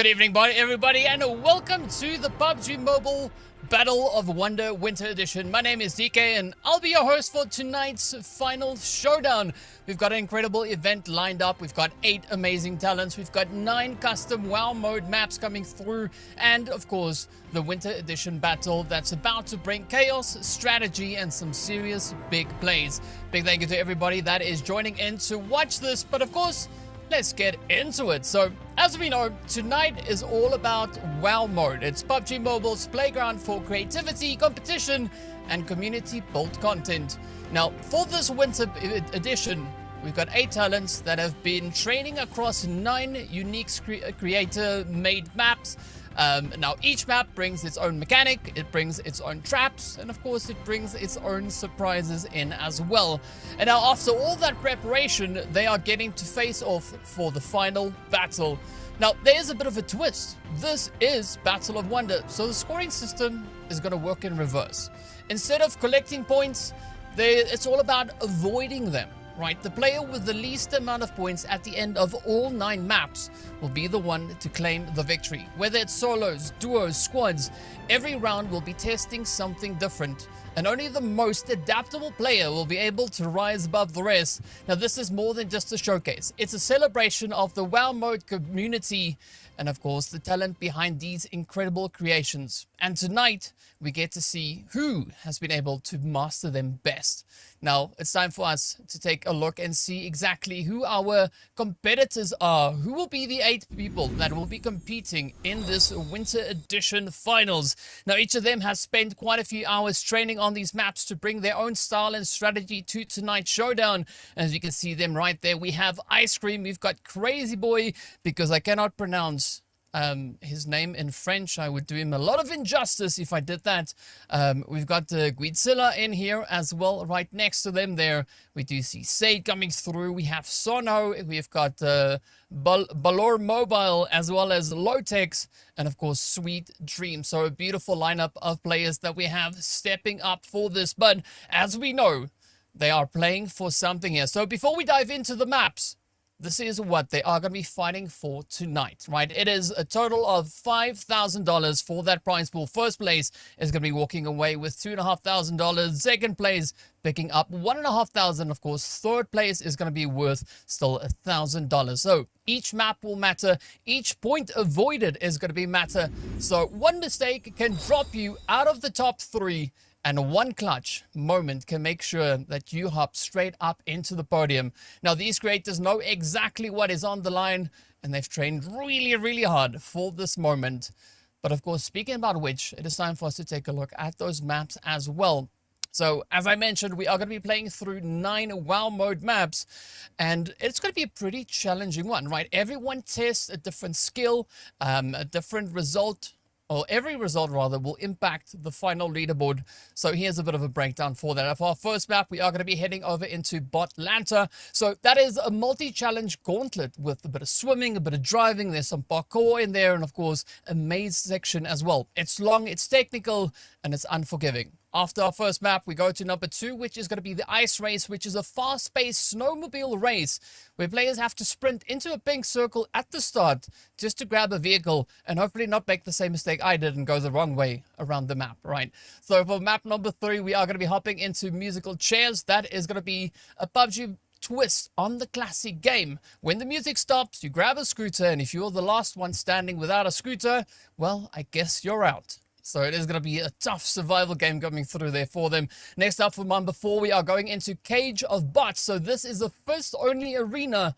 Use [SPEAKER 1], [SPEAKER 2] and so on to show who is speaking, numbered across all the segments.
[SPEAKER 1] Good evening, everybody, and welcome to the PUBG Mobile Battle of Wonder Winter Edition. My name is DK, and I'll be your host for tonight's final showdown. We've got an incredible event lined up. We've got 8 amazing talents. We've got 9 custom WoW mode maps coming through, and of course, the Winter Edition battle that's about to bring chaos, strategy, and some serious big plays. Big thank you to everybody that is joining in to watch this, but of course, let's get into it. So, as we know, tonight is all about WoW mode. It's PUBG Mobile's playground for creativity, competition, and community-built content. Now, for this winter edition, we've got 8 talents that have been training across 9 unique creator-made maps. Now, each map brings its own mechanic, it brings its own traps, and of course it brings its own surprises in as well. And now, after all that preparation, they are getting to face off for the final battle. Now, there's a bit of a twist. This is Battle of Wonder, so the scoring system is going to work in reverse. Instead of collecting points, it's all about avoiding them. Right, the player with the least amount of points at the end of all 9 maps will be the one to claim the victory. Whether it's solos, duos, squads, every round will be testing something different, and only the most adaptable player will be able to rise above the rest. Now, this is more than just a showcase. It's a celebration of the WoW mode community and, of course, the talent behind these incredible creations. And tonight, we get to see who has been able to master them best. Now, it's time for us to take a look and see exactly who our competitors are. Who will be the 8 people that will be competing in this Winter Edition finals? Now, each of them has spent quite a few hours training on these maps to bring their own style and strategy to tonight's showdown. As you can see them right there, we have Ice Cream, we've got Crazy Boy, because I cannot pronounce his name in French. I would do him a lot of injustice if I did that. We've got Guidzilla in here as well, right next to them there. We do see Sade coming through. We have Sono. We've got Balor Mobile, as well as Lotex, and of course Sweet Dream. So a beautiful lineup of players that we have stepping up for this. But as we know, they are playing for something here. So before we dive into the maps, this is what they are going to be fighting for tonight, right? It is a total of $5,000 for that prize pool. First place is going to be walking away with $2,500. Second place picking up $1,500. Of course, third place is going to be worth still $1,000. So each map will matter. Each point avoided is going to be matter. So one mistake can drop you out of the top 3. And one clutch moment can make sure that you hop straight up into the podium. Now, these creators know exactly what is on the line, and they've trained really, really hard for this moment. But of course, speaking about which, it is time for us to take a look at those maps as well. So, as I mentioned, we are going to be playing through 9 WoW mode maps, and it's going to be a pretty challenging one, right? Everyone tests a different skill, a different result, or every result rather, will impact the final leaderboard. So here's a bit of a breakdown for that. For our first map, we are going to be heading over into Botlanta. So that is a multi-challenge gauntlet with a bit of swimming, a bit of driving. There's some parkour in there, and of course, a maze section as well. It's long, it's technical, and it's unforgiving. After our first map, we go to number 2, which is going to be the Ice Race, which is a fast-paced snowmobile race where players have to sprint into a pink circle at the start just to grab a vehicle and hopefully not make the same mistake I did and go the wrong way around the map, right? So for map number 3, we are going to be hopping into musical chairs. That is going to be a PUBG twist on the classic game. When the music stops, you grab a scooter, and if you're the last one standing without a scooter, well, I guess you're out. So it is going to be a tough survival game coming through there for them. Next up for number 4, we are going into Cage of Bots. So this is a first-only arena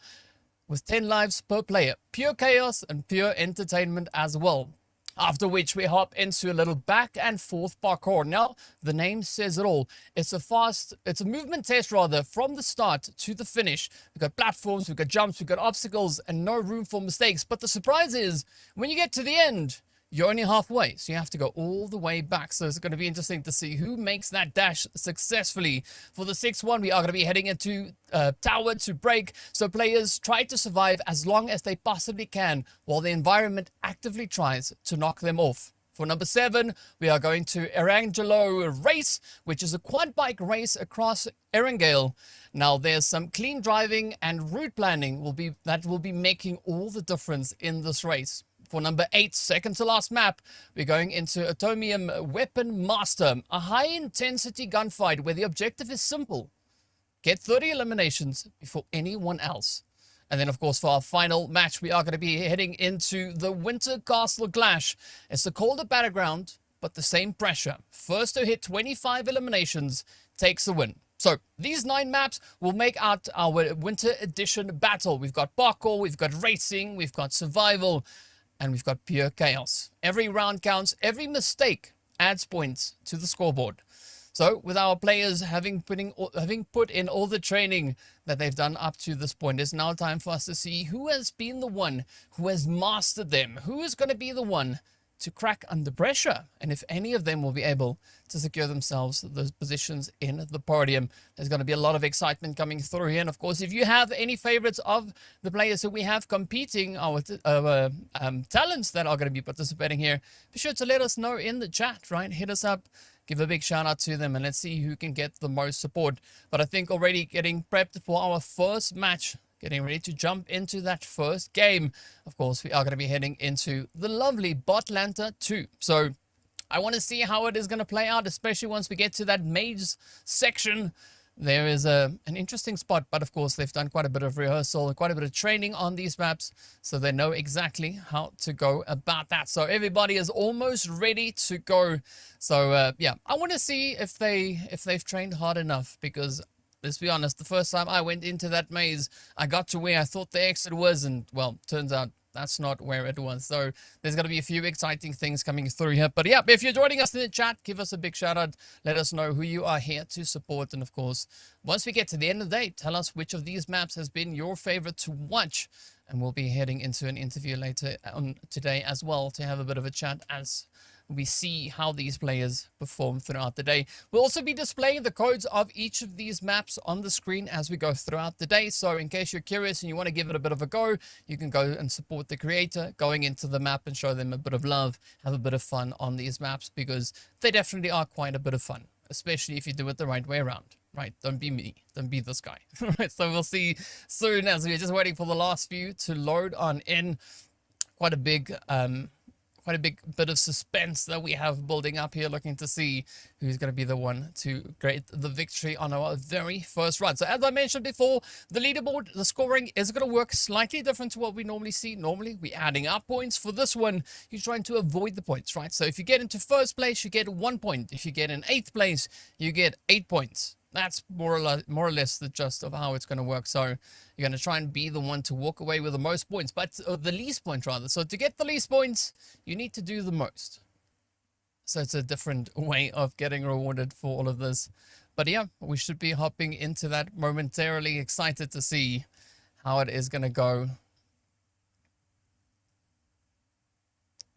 [SPEAKER 1] with 10 lives per player. Pure chaos and pure entertainment as well. After which we hop into a little back and forth parkour. Now, the name says it all. It's a movement test rather, from the start to the finish. We've got platforms, we've got jumps, we've got obstacles, and no room for mistakes. But the surprise is, when you get to the end, you're only halfway, so you have to go all the way back. So it's going to be interesting to see who makes that dash successfully. For the 6th one, we are going to be heading into Tower to Break. So players try to survive as long as they possibly can, while the environment actively tries to knock them off. For number 7, we are going to Erangelo Race, which is a quad bike race across Erangel. Now, there's some clean driving and route planning that will be making all the difference in this race. For number 8, second to last map, we're going into Atomium Weapon Master, a high-intensity gunfight where the objective is simple. Get 30 eliminations before anyone else. And then, of course, for our final match, we are going to be heading into the Winter Castle Clash. It's a colder battleground, but the same pressure. First to hit 25 eliminations takes the win. So these 9 maps will make out our Winter Edition battle. We've got parkour, we've got racing, we've got survival, and we've got pure chaos. Every round counts. Every mistake adds points to the scoreboard. So with our players having put in all the training that they've done up to this point, it's now time for us to see who has been the one who has mastered them. Who is going to be the one to crack under pressure, and if any of them will be able to secure themselves those positions in the podium. There's going to be a lot of excitement coming through here, and of course, if you have any favorites of the players that we have competing, our talents that are going to be participating here, be sure to let us know in the chat, right? Hit us up, give a big shout out to them, and let's see who can get the most support. But I think already getting prepped for our first match, getting ready to jump into that first game. Of course, we are going to be heading into the lovely Botlanta 2. So I want to see how it is going to play out, especially once we get to that maze section. There is an interesting spot, but of course, they've done quite a bit of rehearsal and quite a bit of training on these maps, so they know exactly how to go about that. So everybody is almost ready to go. So yeah, I want to see if they've trained hard enough, because let's be honest, the first time I went into that maze, I got to where I thought the exit was, and, well, turns out that's not where it was. So there's going to be a few exciting things coming through here. But yeah, if you're joining us in the chat, give us a big shout out. Let us know who you are here to support. And of course, once we get to the end of the day, tell us which of these maps has been your favorite to watch. And we'll be heading into an interview later on today as well to have a bit of a chat as we see how these players perform throughout the day. We'll also be displaying the codes of each of these maps on the screen as we go throughout the day. So in case you're curious and you want to give it a bit of a go, you can go and support the creator going into the map and show them a bit of love, have a bit of fun on these maps, because they definitely are quite a bit of fun, especially if you do it the right way around. Right, don't be me, don't be this guy. Right, so we'll see soon, as we're just waiting for the last few to load on in. Quite a big bit of suspense that we have building up here, looking to see who's going to be the one to get the victory on our very first run. So as I mentioned before, the leaderboard, the scoring is going to work slightly different to what we normally see. Normally, we're adding up points. For this one, you're trying to avoid the points, right? So if you get into first place, you get 1 point. If you get in 8th place, you get 8 points. That's more or less the gist of how it's going to work. So you're going to try and be the one to walk away with the most points, but the least point rather. So to get the least points, you need to do the most. So it's a different way of getting rewarded for all of this. But yeah, we should be hopping into that momentarily. Excited to see how it is going to go.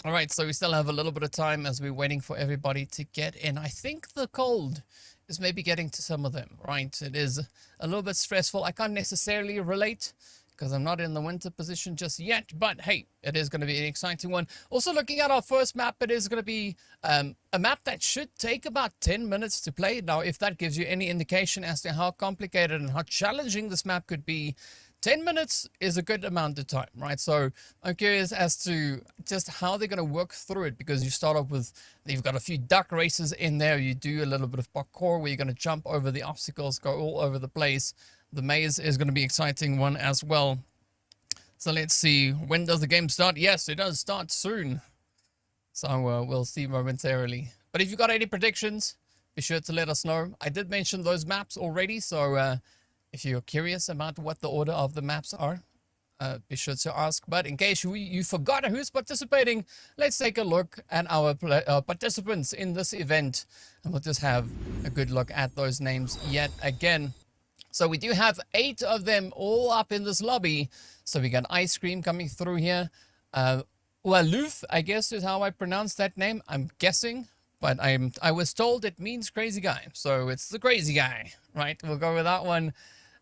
[SPEAKER 1] All right, so we still have a little bit of time as we're waiting for everybody to get in. I think the cold is maybe getting to some of them, right? It is a little bit stressful. I can't necessarily relate because I'm not in the winter position just yet, but hey, it is going to be an exciting one. Also, looking at our first map, it is going to be a map that should take about 10 minutes to play. Now, if that gives you any indication as to how complicated and how challenging this map could be, 10 minutes is a good amount of time, right? So I'm curious as to just how they're going to work through it, because you start off with, you've got a few duck races in there. You do a little bit of parkour where you're going to jump over the obstacles, go all over the place. The maze is going to be an exciting one as well. So let's see, when does the game start? Yes, it does start soon. So we'll see momentarily. But if you've got any predictions, be sure to let us know. I did mention those maps already, so if you're curious about what the order of the maps are, be sure to ask. But in case you forgot who's participating, let's take a look at our participants in this event, and we'll just have a good look at those names yet again. So we do have 8 of them all up in this lobby. So we got Ice Cream coming through here. Waluf, I guess is how I pronounce that name, I'm guessing. But I was told it means crazy guy. So it's the crazy guy, right? We'll go with that one.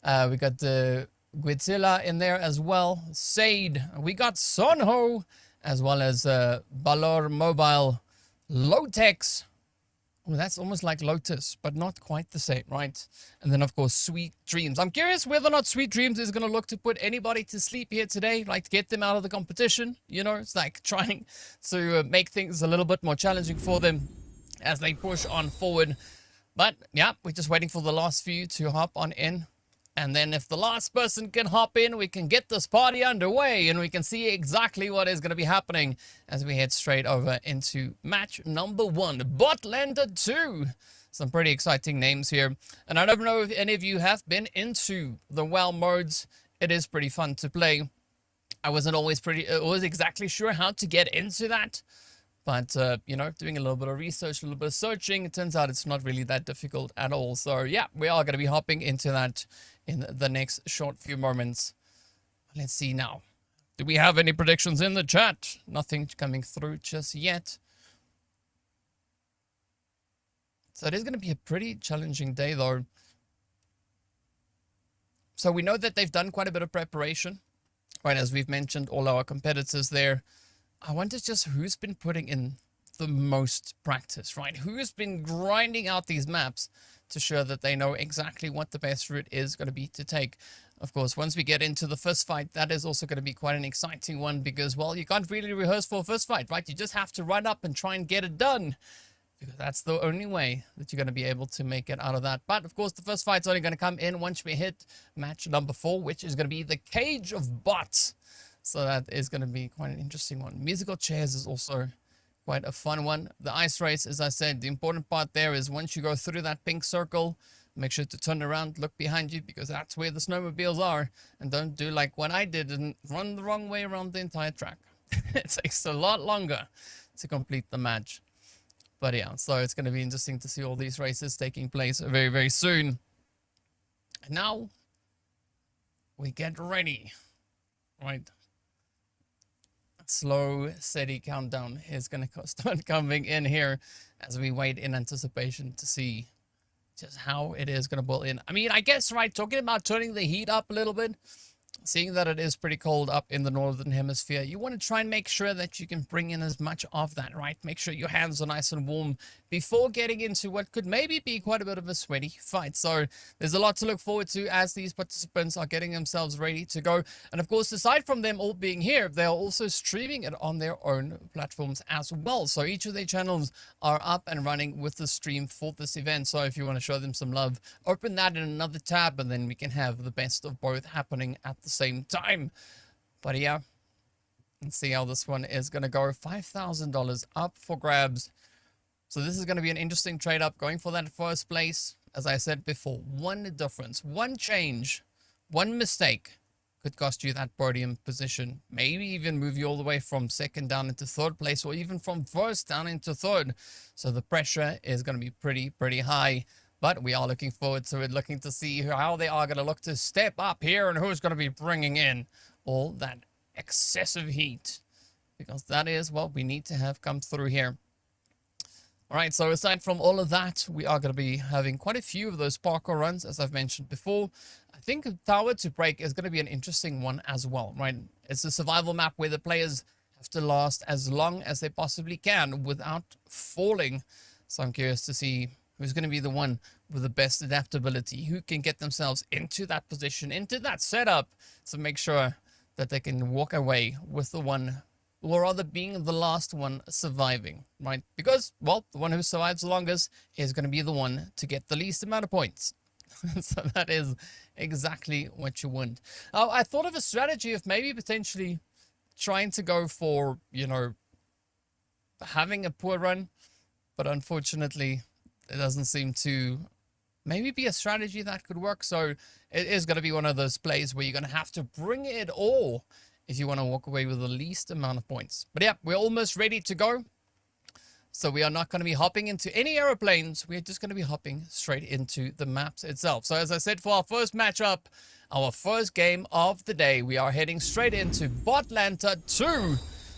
[SPEAKER 1] We got the Guitzilla in there as well. Sade. We got Sonho, as well as Balor Mobile, Lotex, Well, that's almost like Lotus, but not quite the same, right? And then, of course, Sweet Dreams. I'm curious whether or not Sweet Dreams is going to look to put anybody to sleep here today, like to get them out of the competition. You know, it's like trying to make things a little bit more challenging for them as they push on forward. But, yeah, we're just waiting for the last few to hop on in. And then if the last person can hop in, we can get this party underway and we can see exactly what is going to be happening as we head straight over into match number 1. Botlander 2. Some pretty exciting names here. And I don't know if any of you have been into the WoW modes. It is pretty fun to play. I wasn't always exactly sure how to get into that. But, you know, doing a little bit of research, a little bit of searching, it turns out it's not really that difficult at all. So, yeah, we are going to be hopping into that in the next short few moments. Let's see now. Do we have any predictions in the chat? Nothing coming through just yet. So it is going to be a pretty challenging day, though. So we know that they've done quite a bit of preparation. Right, as we've mentioned, all our competitors there. I wonder just who's been putting in the most practice, right? Who's been grinding out these maps to show that they know exactly what the best route is going to be to take. Of course, once we get into the first fight, that is also going to be quite an exciting one because, well, you can't really rehearse for a first fight, right? You just have to run up and try and get it done because that's the only way that you're going to be able to make it out of that. But, of course, the first fight's only going to come in once we hit match number 4, which is going to be the Cage of Bots. So that is going to be quite an interesting one. Musical chairs is also quite a fun one. The ice race, as I said, the important part there is once you go through that pink circle, make sure to turn around, look behind you, because that's where the snowmobiles are. And don't do like what I did and run the wrong way around the entire track. It takes a lot longer to complete the match. But yeah, so it's going to be interesting to see all these races taking place very, very soon. And now we get ready, right? Slow, steady countdown is going to start coming in here as we wait in anticipation to see just how it is going to boil in. I mean, I guess, right, talking about turning the heat up a little bit, seeing that it is pretty cold up in the northern hemisphere, you want to try and make sure that you can bring in as much of that, right? Make sure your hands are nice and warm before getting into what could maybe be quite a bit of a sweaty fight. So there's a lot to look forward to as these participants are getting themselves ready to go. And of course, aside from them all being here, they are also streaming it on their own platforms as well. So each of their channels are up and running with the stream for this event. So if you want to show them some love, open that in another tab and then we can have the best of both happening at the same time. But yeah, let's see how this one is going to go. $5,000 up for grabs. So this is going to be an interesting trade up going for that first place. As I said before, one difference, one change, one mistake could cost you that podium position. Maybe even move you all the way from second down into third place or even from first down into third. So the pressure is going to be pretty high. But we are looking forward to it, looking to see how they are going to look to step up here and who's going to be bringing in all that excessive heat. Because that is what we need to have come through here. All right, so aside from all of that, we are going to be having quite a few of those parkour runs, as I've mentioned before. I think Tower to Break is going to be an interesting one as well, right? It's a survival map where the players have to last as long as they possibly can without falling. So I'm curious to see who's going to be the one with the best adaptability, who can get themselves into that position, into that setup, to make sure that they can walk away with the one, or rather being the last one surviving, right? Because, well, the one who survives the longest is going to be the one to get the least amount of points. So that is exactly what you want. I thought of a strategy of maybe potentially trying to go for, you know, having a poor run, but unfortunately, it doesn't seem to maybe be a strategy that could work. So it is going to be one of those plays where you're going to have to bring it all if you want to walk away with the least amount of points. But yeah, we're almost ready to go. So we are not going to be hopping into any aeroplanes. We're just going to be hopping straight into the maps itself. So as I said, for our first matchup, our first game of the day, we are heading straight into Botlander 2.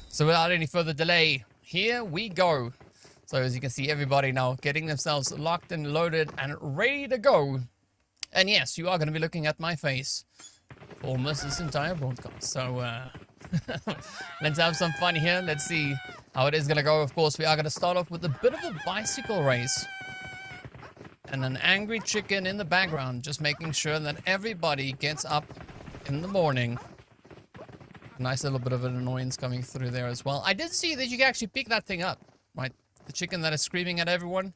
[SPEAKER 1] So without any further delay, here we go. So as you can see, everybody now getting themselves locked and loaded and ready to go. And yes, you are going to be looking at my face for almost this entire broadcast. So let's have some fun here. Let's see how it is going to go. Of course, we are going to start off with a bit of a bicycle race. and an angry chicken in the background, just making sure that everybody gets up in the morning. A nice little bit of an annoyance coming through there as well. I did see that you can actually pick that thing up, right? The chicken that is screaming at everyone,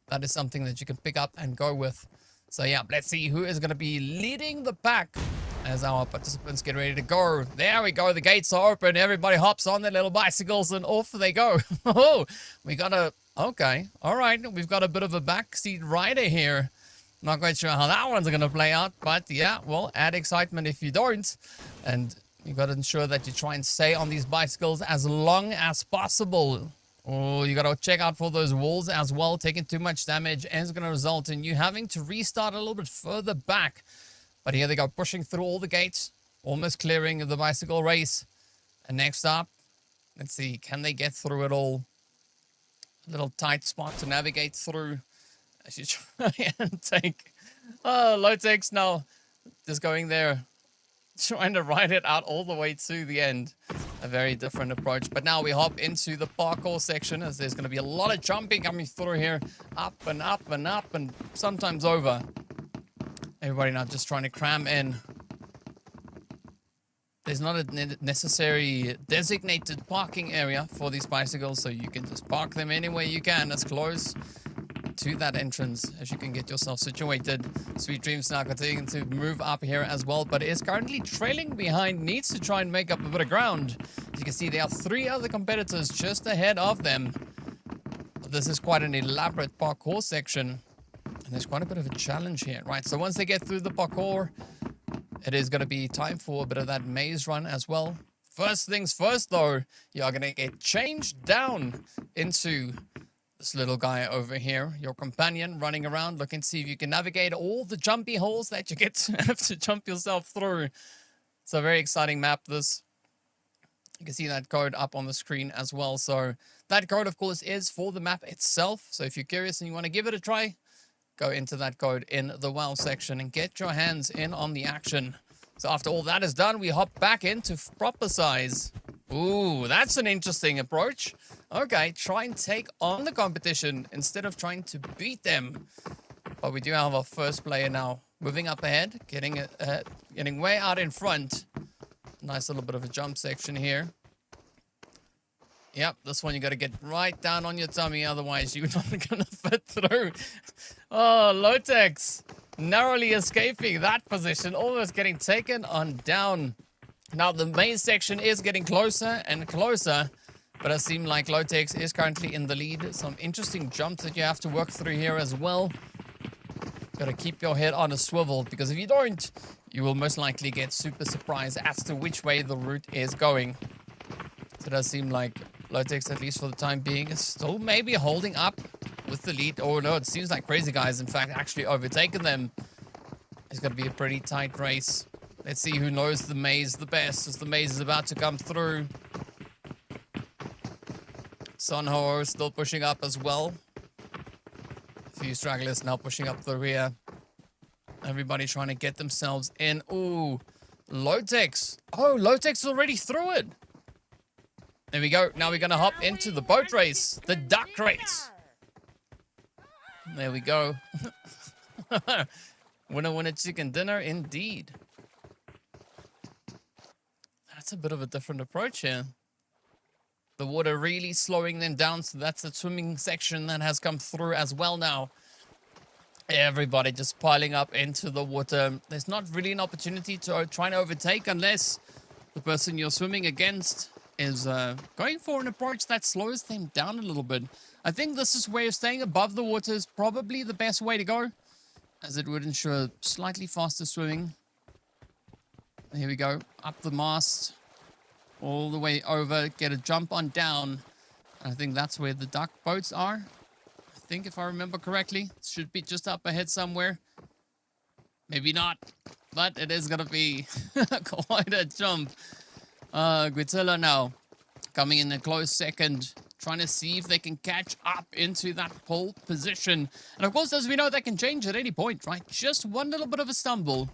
[SPEAKER 1] that is something that you can pick up and go with. So yeah, let's see who is going to be leading the pack as our participants get ready to go. There we go. The gates are open. Everybody hops on their little bicycles and off they go. Oh, we got a... Okay. All right. We've got a bit of a backseat rider here. Not quite sure how that one's going to play out. But yeah, well, add excitement if you don't. And you got to ensure that you try and stay on these bicycles as long as possible. Oh, you got to check out for those walls as well. Taking too much damage is going to result in you having to restart a little bit further back. But here they go, pushing through all the gates, almost clearing the bicycle race. And next up, let's see, can they get through it all? A little tight spot to navigate through as you try and take... Oh, Lotex now just going there, trying to ride it out all the way to the end. A very different approach. But now we hop into the parkour section, as there's going to be a lot of jumping coming through here. Up and up and up and sometimes over. Everybody now just trying to cram in. There's not a necessary designated parking area for these bicycles, so you can just park them anywhere you can, as close to that entrance as you can get yourself situated. Sweet Dreams now continuing to move up here as well, but is currently trailing behind, needs to try and make up a bit of ground. As you can see, there are 3 other competitors just ahead of them. This is quite an elaborate parkour section. And there's quite a bit of a challenge here, right? So once they get through the parkour, it is going to be time for a bit of that maze run as well. First things first, though, you are going to get changed down into this little guy over here, your companion, running around, looking to see if you can navigate all the jumpy holes that you get to have to jump yourself through. It's a very exciting map, this. You can see that code up on the screen as well. So that code, of course, is for the map itself. So if you're curious and you want to give it a try, go into that code in the WoW section and get your hands in on the action. So after all that is done, we hop back into proper size. Ooh, that's an interesting approach. Okay, try and take on the competition instead of trying to beat them. But we do have our first player now moving up ahead, getting way out in front. Nice little bit of a jump section here. Yep, this one you got to get right down on your tummy, otherwise you're not going to fit through. Oh, Lotex narrowly escaping that position, almost getting taken on down. Now, the main section is getting closer and closer, but it seems like Lotex is currently in the lead. Some interesting jumps that you have to work through here as well. Got to keep your head on a swivel, because if you don't, you will most likely get super surprised as to which way the route is going. So it does seem like Lotex, at least for the time being, is still maybe holding up with the lead. Oh no, it seems like Crazy Guys, in fact, actually overtaken them. It's going to be a pretty tight race. Let's see who knows the maze the best, as the maze is about to come through. Sunho still pushing up as well. A few stragglers now pushing up the rear. Everybody trying to get themselves in. Ooh, Lotex. Oh, Lotex is already through it. There we go. Now we're going to hop into the boat race. The duck race. There we go. Winner, winner, chicken dinner, indeed. That's a bit of a different approach here. The water really slowing them down. So that's the swimming section that has come through as well now. Everybody just piling up into the water. There's not really an opportunity to try and overtake unless the person you're swimming against is going for an approach that slows them down a little bit. I think this is where staying above the water is probably the best way to go, as it would ensure slightly faster swimming. Here we go, up the mast, all the way over, get a jump on down. I think that's where the duck boats are. I think, if I remember correctly, it should be just up ahead somewhere. Maybe not, but it is going to be quite a jump. Guitilla now coming in a close second, trying to see if they can catch up into that pole position. And of course, as we know, that can change at any point, right? Just one little bit of a stumble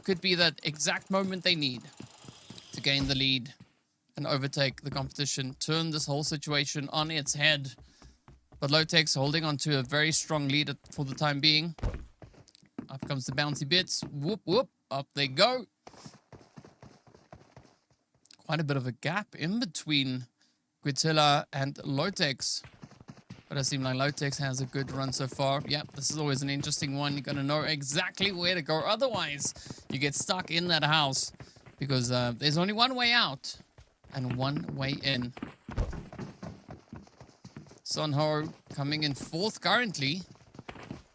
[SPEAKER 1] could be that exact moment they need to gain the lead and overtake the competition, turn this whole situation on its head. But Lotex holding on to a very strong lead for the time being. Up comes the bouncy bits. Whoop, whoop. Up they go. Quite a bit of a gap in between Guitilla and Lotex. But it seems like Lotex has a good run so far. Yep, this is always an interesting one. You gotta know exactly where to go. Otherwise, you get stuck in that house. Because there's only one way out and one way in. Sonho coming in fourth currently.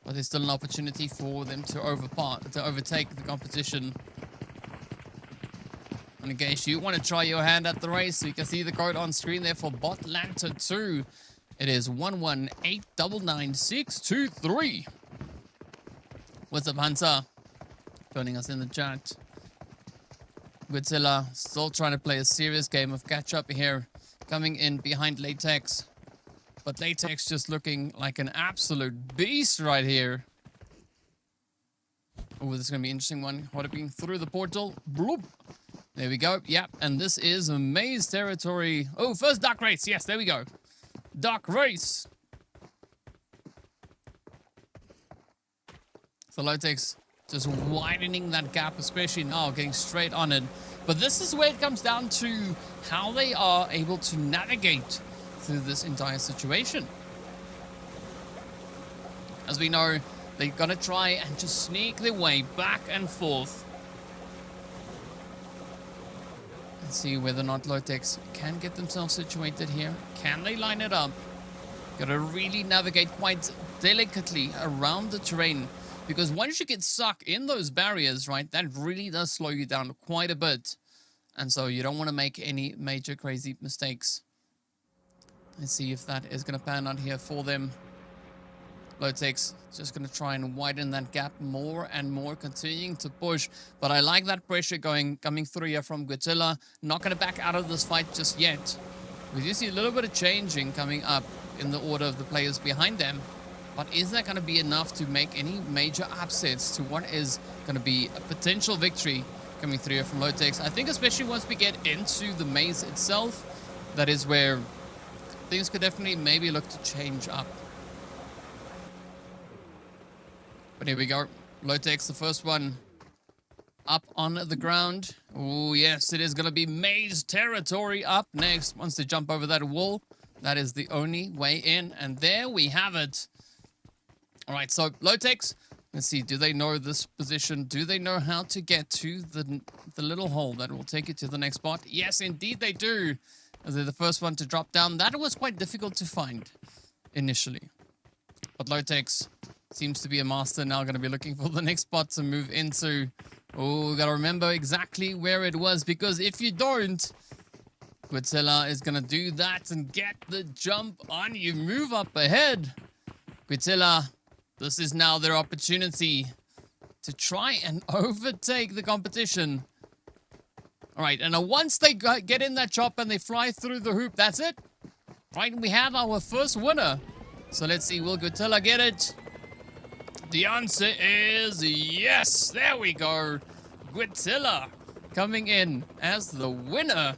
[SPEAKER 1] But there's still an opportunity for them to overtake the competition. And in case you want to try your hand at the race, you can see the code on screen there for Botlanta 2. It is 11899623. What's up, Hunter? Joining us in the chat. Godzilla still trying to play a serious game of catch up here. Coming in behind Latex. But Latex just looking like an absolute beast right here. Oh, this is going to be an interesting one. Hopping through the portal. Bloop. There we go. Yep, and this is a maze territory. Oh, first duck race. Yes, there we go. Duck race. So Lotex just widening that gap, especially now, getting straight on it. But this is where it comes down to how they are able to navigate through this entire situation. As we know, they're gonna try and just sneak their way back and forth. Let's see whether or not Lotex can get themselves situated here. Can they line it up? Gotta really navigate quite delicately around the terrain, because once you get stuck in those barriers, right, that really does slow you down quite a bit. And so you don't want to make any major crazy mistakes. Let's see if that is going to pan out here for them. Lotex just going to try and widen that gap more and more, continuing to push. But I like that pressure coming through here from Godzilla. Not going to back out of this fight just yet. We do see a little bit of changing coming up in the order of the players behind them. But is that going to be enough to make any major upsets to what is going to be a potential victory coming through here from Lotex? I think especially once we get into the maze itself, that is where things could definitely maybe look to change up. But here we go. Lotex, the first one up on the ground. Oh, yes, it is going to be maze territory up next. Once they jump over that wall, that is the only way in. And there we have it. All right, so Lotex, let's see. Do they know this position? Do they know how to get to the little hole that will take you to the next spot? Yes, indeed they do. They're the first one to drop down. That was quite difficult to find initially. But Lotex seems to be a master now, going to be looking for the next spot to move into. Oh, got to remember exactly where it was, because if you don't, Godzilla is going to do that and get the jump on you. Move up ahead. Godzilla, this is now their opportunity to try and overtake the competition. All right, and once they get in that chop and they fly through the hoop, that's it. Right, we have our first winner. So let's see, will Godzilla get it? The answer is yes. There we go. Godzilla coming in as the winner,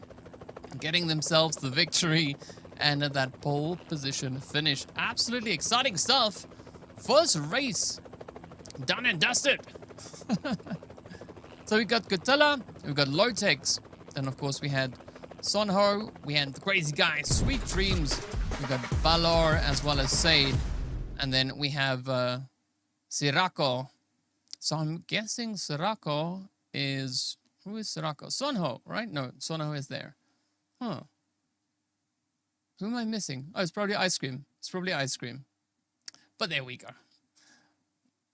[SPEAKER 1] getting themselves the victory and that pole position finish. Absolutely exciting stuff. First race done and dusted. So we got Godzilla, we got Lotex, then of course we had Sonho, we had the crazy guy, Sweet Dreams, we got Valor as well as Sade, and then we have Sirocco. So I'm guessing Sirocco is... Who is Sirocco? Sonho, right? No, Sonho is there. Huh. Who am I missing? Oh, it's probably Ice Cream. It's probably Ice Cream. But there we go.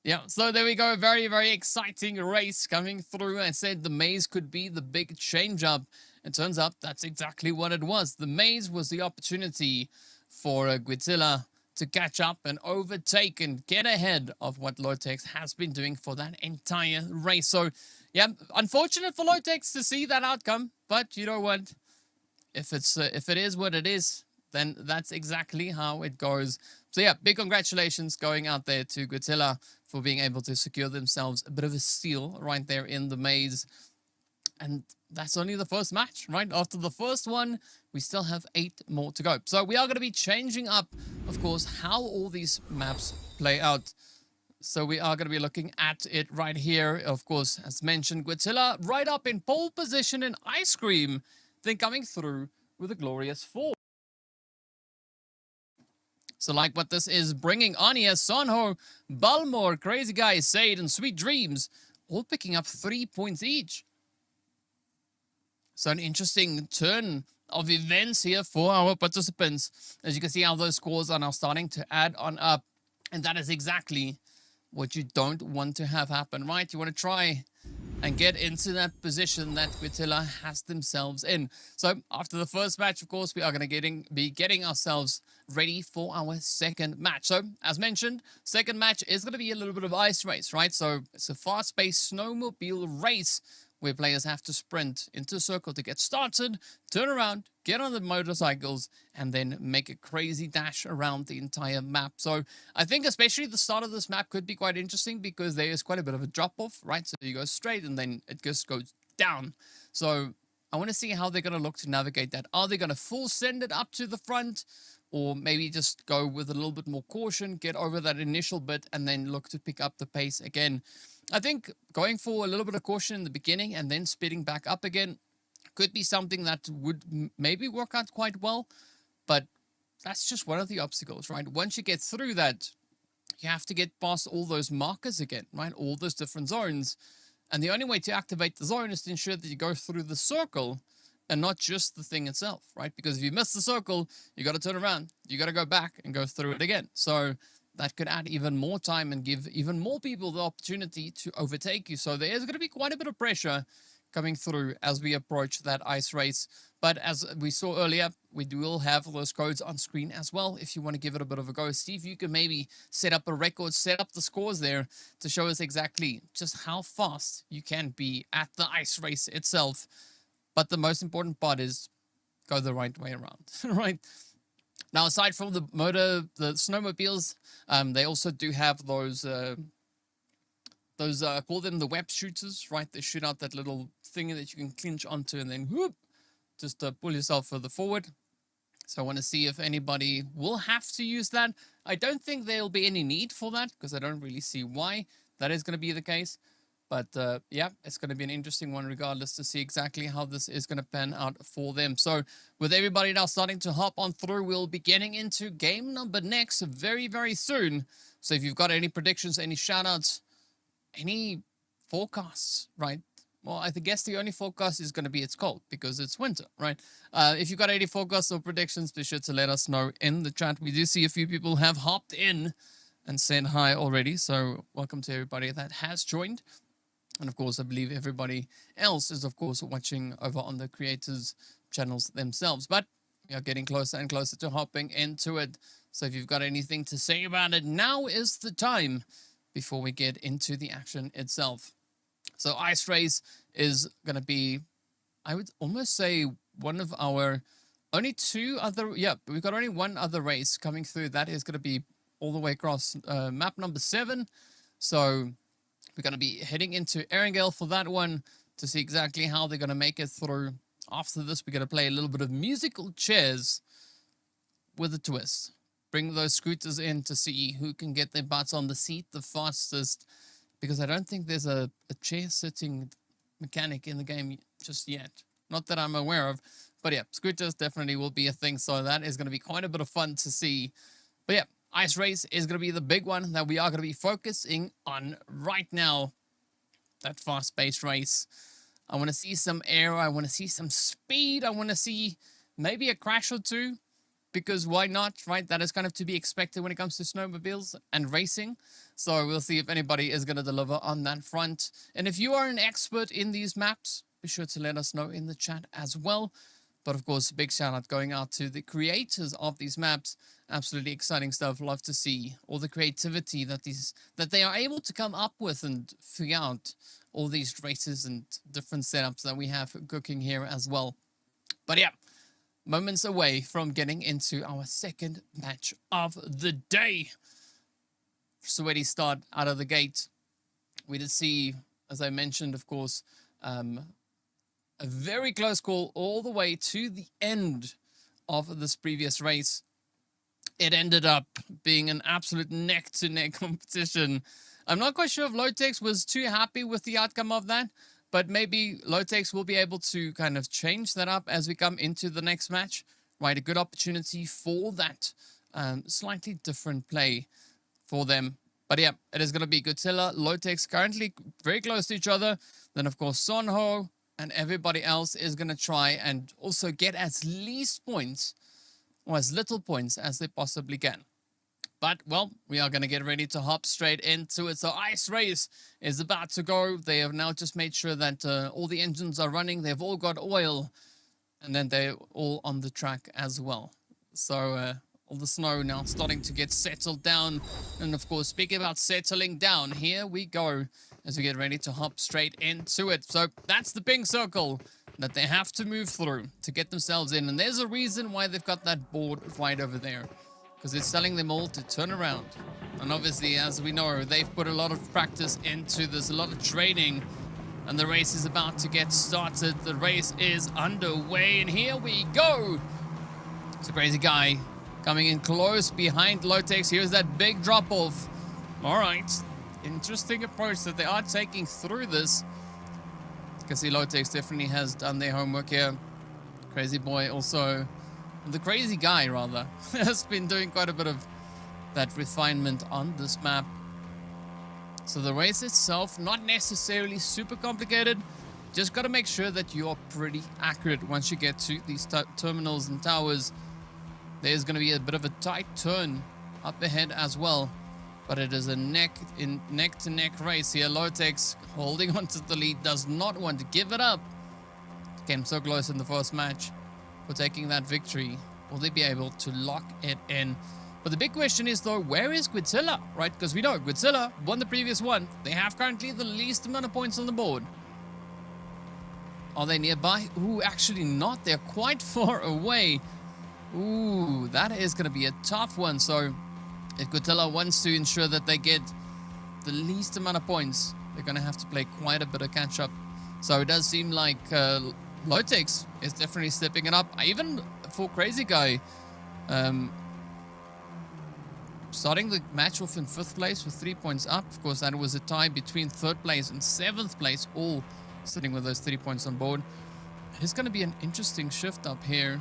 [SPEAKER 1] Yeah, so there we go. Very, very exciting race coming through. I said the maze could be the big change-up. It turns out that's exactly what it was. The maze was the opportunity for Godzilla to catch up and overtake and get ahead of what Lotex has been doing for that entire race. So, yeah, unfortunate for Lotex to see that outcome. But you know what? If it is what it is, then that's exactly how it goes. So yeah, big congratulations going out there to Godzilla for being able to secure themselves a bit of a steal right there in the maze. And that's only the first match, right? After the first one, we still have 8 more to go. So we are going to be changing up, of course, how all these maps play out. So we are going to be looking at it right here. Of course, as mentioned, Godzilla right up in pole position in Ice Cream, then coming through with a glorious 4. So like what this is bringing on here, Sonho, Balmor, Crazy Guy, Sade, and Sweet Dreams, all picking up 3 points each. So an interesting turn of events here for our participants. As you can see how those scores are now starting to add on up. And that is exactly what you don't want to have happen, right? You want to try and get into that position that Godzilla has themselves in. So after the first match, of course, we are going to be getting ourselves ready for our second match. So as mentioned, second match is going to be a little bit of ice race, right? So it's a fast-paced snowmobile race where players have to sprint into a circle to get started, turn around, get on the motorcycles, and then make a crazy dash around the entire map. So I think especially the start of this map could be quite interesting because there is quite a bit of a drop-off, right? So you go straight and then it just goes down. So I want to see how they're going to look to navigate that. Are they going to full send it up to the front? Or maybe just go with a little bit more caution, get over that initial bit, and then look to pick up the pace again. I think going for a little bit of caution in the beginning and then speeding back up again could be something that would maybe work out quite well. But that's just one of the obstacles, right? Once you get through that, you have to get past all those markers again, right? All those different zones. And the only way to activate the zone is to ensure that you go through the circle and not just the thing itself, right? Because if you miss the circle, you got to turn around, you got to go back and go through it again. So that could add even more time and give even more people the opportunity to overtake you. So there is going to be quite a bit of pressure coming through as we approach that ice race. But as we saw earlier, we will have those codes on screen as well if you want to give it a bit of a go. Steve, you can maybe set up a record, set up the scores there to show us exactly just how fast you can be at the ice race itself. But the most important part is go the right way around, right? Now, aside from the snowmobiles, they also do have those call them the web shooters, right? They shoot out that little thing that you can clinch onto and then whoop, just pull yourself further forward. So I want to see if anybody will have to use that. I don't think there'll be any need for that because I don't really see why that is going to be the case. But yeah, it's going to be an interesting one regardless to see exactly how this is going to pan out for them. So with everybody now starting to hop on through, we'll be getting into game number next very, very soon. So if you've got any predictions, any shout-outs, any forecasts, right? Well, I guess the only forecast is going to be it's cold because it's winter, right? If you've got any forecasts or predictions, be sure to let us know in the chat. We do see a few people have hopped in and said hi already. So welcome to everybody that has joined. And of course, I believe everybody else is, of course, watching over on the creators' channels themselves. But we are getting closer and closer to hopping into it. So if you've got anything to say about it, now is the time before we get into the action itself. So Ice Race is going to be, I would almost say, one of our only two other, yeah, we've got only one other race coming through. That is going to be all the way across map number 7. So we're going to be heading into Erangel for that one to see exactly how they're going to make it through. After this, we're going to play a little bit of musical chairs with a twist. Bring those scooters in to see who can get their butts on the seat the fastest. Because I don't think there's a chair-sitting mechanic in the game just yet. Not that I'm aware of. But yeah, scooters definitely will be a thing. So that is going to be quite a bit of fun to see. But yeah, Ice Race is going to be the big one that we are going to be focusing on right now. That fast-paced race. I want to see some air. I want to see some speed. I want to see maybe a crash or two. Because why not, right? That is kind of to be expected when it comes to snowmobiles and racing. So we'll see if anybody is going to deliver on that front. And if you are an expert in these maps, be sure to let us know in the chat as well. But of course, big shout out going out to the creators of these maps. Absolutely exciting stuff. Love to see all the creativity that they are able to come up with and figure out all these races and different setups that we have cooking here as well. But yeah, moments away from getting into our second match of the day. Sweaty start out of the gate. We did see, as I mentioned, of course, A very close call all the way to the end of this previous race. It ended up being an absolute neck-to-neck competition. I'm not quite sure if Lotex was too happy with the outcome of that, but maybe Lotex will be able to kind of change that up as we come into the next match. Right, a good opportunity for that slightly different play for them. But yeah, it is going to be Godzilla, Lotex currently very close to each other. Then, of course, Sonho and everybody else is going to try and also get as least points or as little points as they possibly can. But, well, we are going to get ready to hop straight into it. So Ice Race is about to go. They have now just made sure that all the engines are running. They've all got oil. And then they're all on the track as well. So all the snow now starting to get settled down. And, of course, speaking about settling down, here we go as we get ready to hop straight into it. So that's the pink circle that they have to move through to get themselves in. And there's a reason why they've got that board right over there. Because it's telling them all to turn around. And obviously, as we know, they've put a lot of practice into this, a lot of training. And the race is about to get started. The race is underway. And here we go. It's a crazy guy coming in close behind Lotex. Here's that big drop-off. All right. Interesting approach that they are taking through this. You can see Lotex definitely has done their homework here. Crazy boy also... The crazy guy, rather, has been doing quite a bit of that refinement on this map. So the race itself, not necessarily super complicated. Just got to make sure that you are pretty accurate once you get to these terminals and towers. There's going to be a bit of a tight turn up ahead as well. But it is a neck-to-neck race here. Lotex holding on to the lead, does not want to give it up. Came so close in the first match. For taking that victory, will they be able to lock it in? But the big question is, though, where is Godzilla, right? Because we know Godzilla won the previous one. They have currently the least amount of points on the board. Are they nearby? Ooh, actually not. They're quite far away. Ooh, that is going to be a tough one. So if Godzilla wants to ensure that they get the least amount of points, they're going to have to play quite a bit of catch-up. So it does seem like... Lotex is definitely stepping it up. Even for Crazy Guy, starting the match off in 5th place with 3 points up. Of course, that was a tie between 3rd place and 7th place, all sitting with those 3 points on board. It's going to be an interesting shift up here.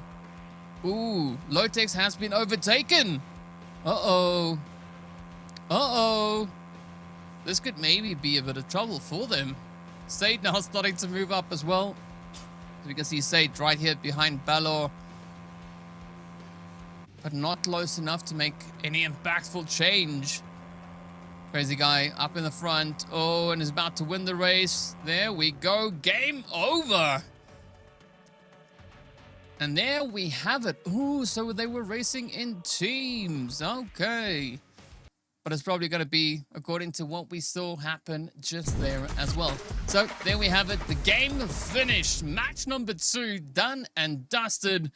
[SPEAKER 1] Ooh, Lotex has been overtaken. Uh-oh. Uh-oh. This could maybe be a bit of trouble for them. Sade now starting to move up as well. As we can see Sade right here behind Balor. But not close enough to make any impactful change. Crazy Guy up in the front. Oh, and is about to win the race. There we go. Game over. And there we have it. Ooh, so they were racing in teams. Okay. But it's probably going to be according to what we saw happen just there as well. So there we have it. The game finished. Match number 2 done and dusted.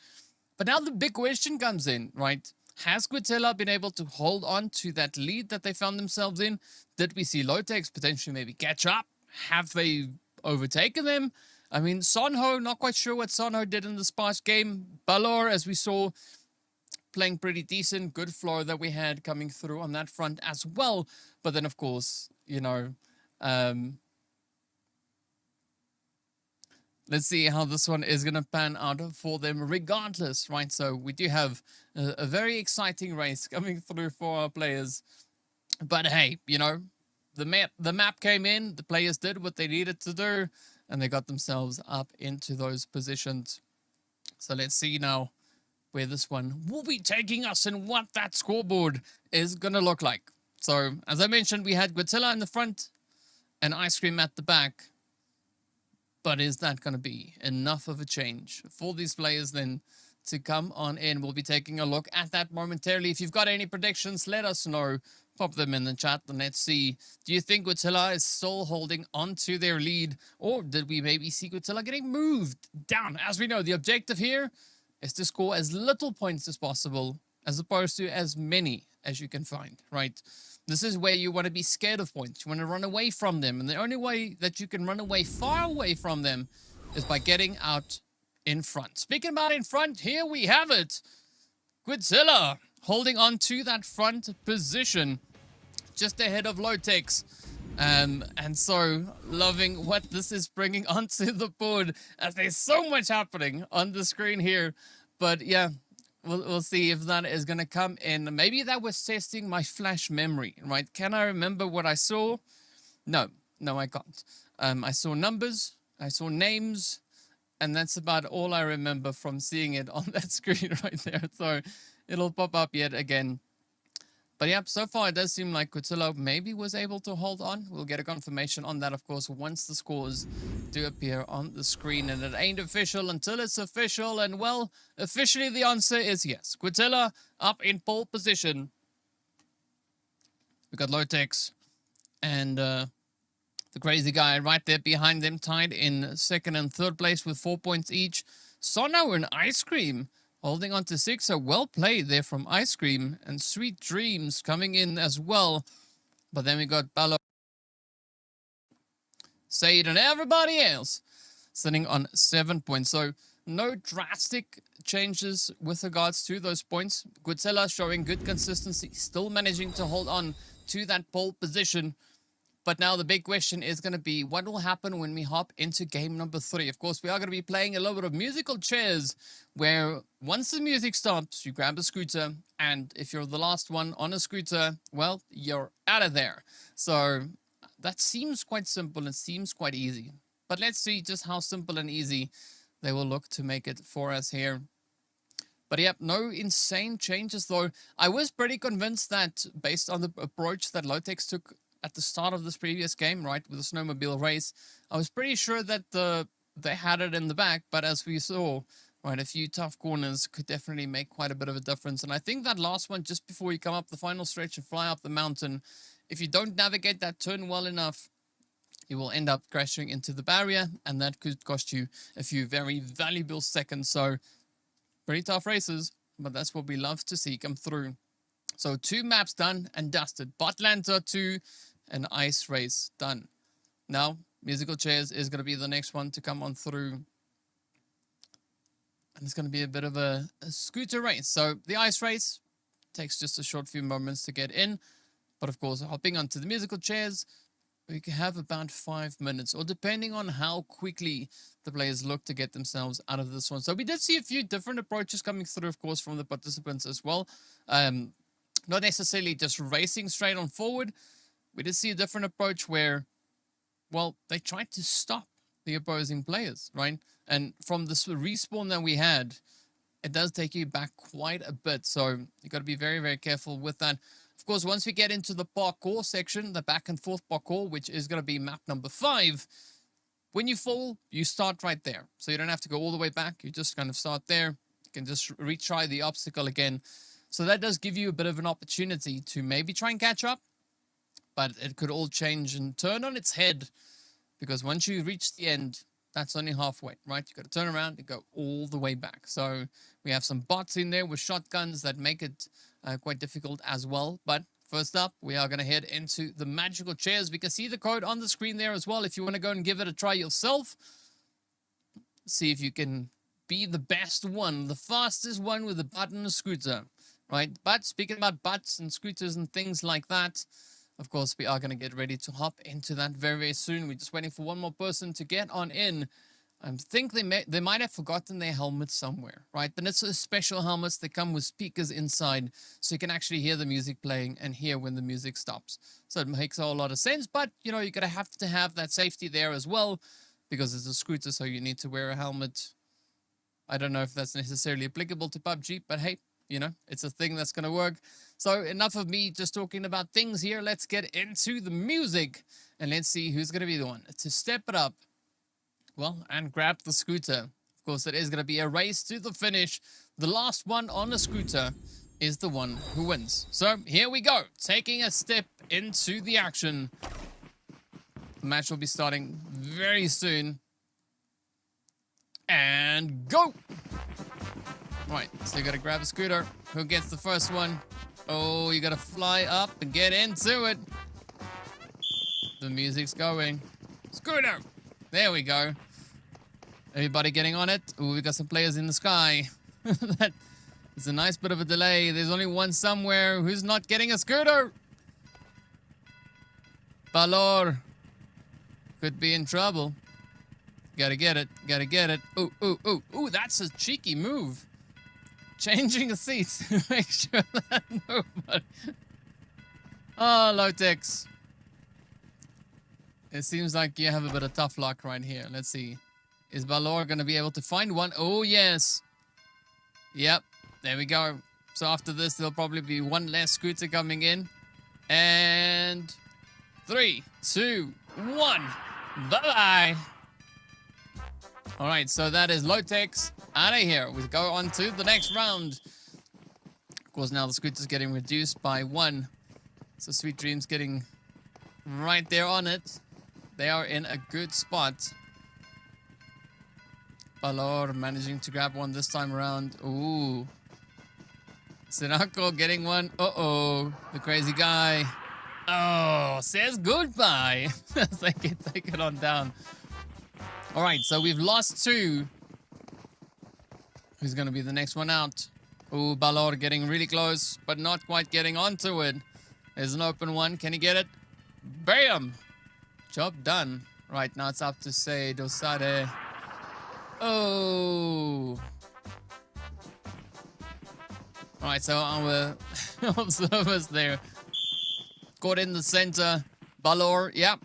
[SPEAKER 1] But now the big question comes in, right? Has Godzilla been able to hold on to that lead that they found themselves in? Did we see Lotex potentially maybe catch up? Have they overtaken them? I mean, Sonho, not quite sure what Sonho did in this past game. Balor, as we saw, playing pretty decent, good flow that we had coming through on that front as well. But then, of course, you know, let's see how this one is going to pan out for them regardless, right? So we do have a very exciting race coming through for our players. But hey, you know, the map came in, the players did what they needed to do, and they got themselves up into those positions. So let's see now where this one will be taking us and what that scoreboard is going to look like. So, as I mentioned, we had Godzilla in the front and Ice Cream at the back. But is that going to be enough of a change for these players then to come on in? We'll be taking a look at that momentarily. If you've got any predictions, let us know. Pop them in the chat and let's see. Do you think Godzilla is still holding on to their lead? Or did we maybe see Godzilla getting moved down? As we know, the objective here is to score as little points as possible, as opposed to as many as you can find, right? This is where you want to be scared of points. You want to run away from them. And the only way that you can run away far away from them is by getting out in front. Speaking about in front, here we have it. Godzilla holding on to that front position just ahead of Lotex. And so loving what this is bringing onto the board, as there's so much happening on the screen here. But yeah, we'll see if that is going to come in. Maybe that was testing my flash memory, right? Can I remember what I saw? No, I can't. I saw numbers, I saw names, and that's about all I remember from seeing it on that screen right there. So it'll pop up yet again. But yeah, so far it does seem like Godzilla maybe was able to hold on. We'll get a confirmation on that, of course, once the scores do appear on the screen. And it ain't official until it's official. And well, officially the answer is yes. Godzilla up in pole position. We got Lotex and the crazy guy right there behind them, tied in second and third place with 4 points each. Sono and Ice Cream holding on to 6, so well played there from Ice Cream, and Sweet Dreams coming in as well. But then we got Ballo, Said, and everybody else sitting on 7 points. So no drastic changes with regards to those points. Godzilla showing good consistency, still managing to hold on to that pole position. But now the big question is going to be, what will happen when we hop into game number 3? Of course, we are going to be playing a little bit of musical chairs, where once the music stops, you grab a scooter, and if you're the last one on a scooter, well, you're out of there. So that seems quite simple and seems quite easy. But let's see just how simple and easy they will look to make it for us here. But yep, no insane changes though. I was pretty convinced that based on the approach that Lotex took at the start of this previous game, right, with the snowmobile race, I was pretty sure that they had it in the back, but as we saw, right, a few tough corners could definitely make quite a bit of a difference. And I think that last one, just before you come up the final stretch and fly up the mountain, if you don't navigate that turn well enough, you will end up crashing into the barrier, and that could cost you a few very valuable seconds. So pretty tough races, but that's what we love to see come through. So 2 maps done and dusted. Botlanta 2 and Ice Race done. Now, Musical Chairs is going to be the next one to come on through. And it's going to be a bit of a scooter race. So the Ice Race takes just a short few moments to get in. But of course, hopping onto the Musical Chairs, we can have about 5 minutes, or depending on how quickly the players look to get themselves out of this one. So we did see a few different approaches coming through, of course, from the participants as well. Not necessarily just racing straight on forward. We did see a different approach where, well, they tried to stop the opposing players, right? And from the respawn that we had, it does take you back quite a bit. So you got to be very, very careful with that. Of course, once we get into the parkour section, the back and forth parkour, which is going to be map number 5, when you fall, you start right there. So you don't have to go all the way back. You just kind of start there. You can just retry the obstacle again. So that does give you a bit of an opportunity to maybe try and catch up. But it could all change and turn on its head, because once you reach the end, that's only halfway, right? You got to turn around and go all the way back. So we have some bots in there with shotguns that make it quite difficult as well. But first up, we are going to head into the Magical Chairs. We can see the code on the screen there as well if you want to go and give it a try yourself. See if you can be the best one, the fastest one with a butt and a scooter, right? But speaking about butts and scooters and things like that, of course, we are going to get ready to hop into that very, very soon. We're just waiting for one more person to get on in. I think they might have forgotten their helmet somewhere, right? And it's a special helmets that come with speakers inside, so you can actually hear the music playing and hear when the music stops. So it makes a whole lot of sense, but, you know, you're going to have that safety there as well, because it's a scooter, so you need to wear a helmet. I don't know if that's necessarily applicable to PUBG, but hey, you know, it's a thing that's going to work. So enough of me just talking about things here. Let's get into the music, and let's see who's going to be the one to step it up, well, and grab the scooter. Of course, it is going to be a race to the finish. The last one on a scooter is the one who wins. So here we go, taking a step into the action. The match will be starting very soon. And go! Right, so you gotta grab a scooter. Who gets the first one? Oh, you gotta fly up and get into it. The music's going. Scooter! There we go. Everybody getting on it. Ooh, we got some players in the sky. That is a nice bit of a delay. There's only one somewhere who's not getting a scooter. Balor could be in trouble. Gotta get it. Gotta get it. Ooh, ooh, ooh. Ooh, that's a cheeky move. Changing the seats to make sure that nobody... Oh, Lotex. It seems like you have a bit of tough luck right here. Let's see. Is Balor going to be able to find one? Oh, yes. Yep. There we go. So after this, there'll probably be one less scooter coming in. And 3, 2, 1. Bye-bye. All right, so that is Lotex out of here. We go on to the next round. Of course, now the scooter's getting reduced by 1. So Sweet Dreams getting right there on it. They are in a good spot. Balor managing to grab one this time around. Ooh. Sinako getting one. Uh-oh. The crazy guy. Oh, says goodbye. Take it on down. All right, so we've lost 2. Who's going to be the next one out? Ooh, Balor getting really close, but not quite getting onto it. There's an open one. Can he get it? Bam! Job done. Right, now it's up to say Dosade. Oh. Alright, so our observers there. Caught in the center. Balor, yep.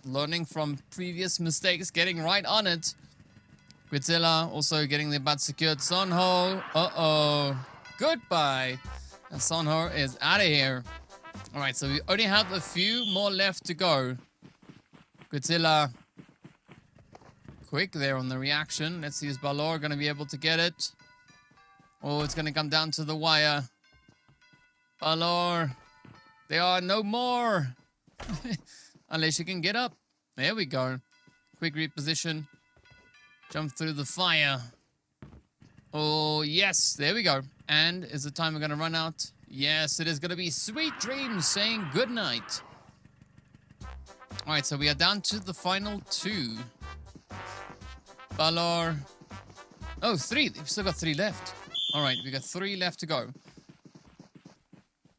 [SPEAKER 1] Learning from previous mistakes, getting right on it. Quintilla also getting the butt secured. Sonho. Uh-oh. Goodbye. And Sonho is out of here. Alright, so we only have a few more left to go. Quintilla. Quick there on the reaction. Let's see, is Balor going to be able to get it? Oh, it's going to come down to the wire. Balor. There are no more. Unless you can get up. There we go. Quick reposition. Jump through the fire. Oh, yes. There we go. And is the timer going to run out? Yes, it is going to be Sweet Dreams saying goodnight. All right, so we are down to the final 2. Balor. Oh, 3. We've still got 3 left. All right, we got 3 left to go.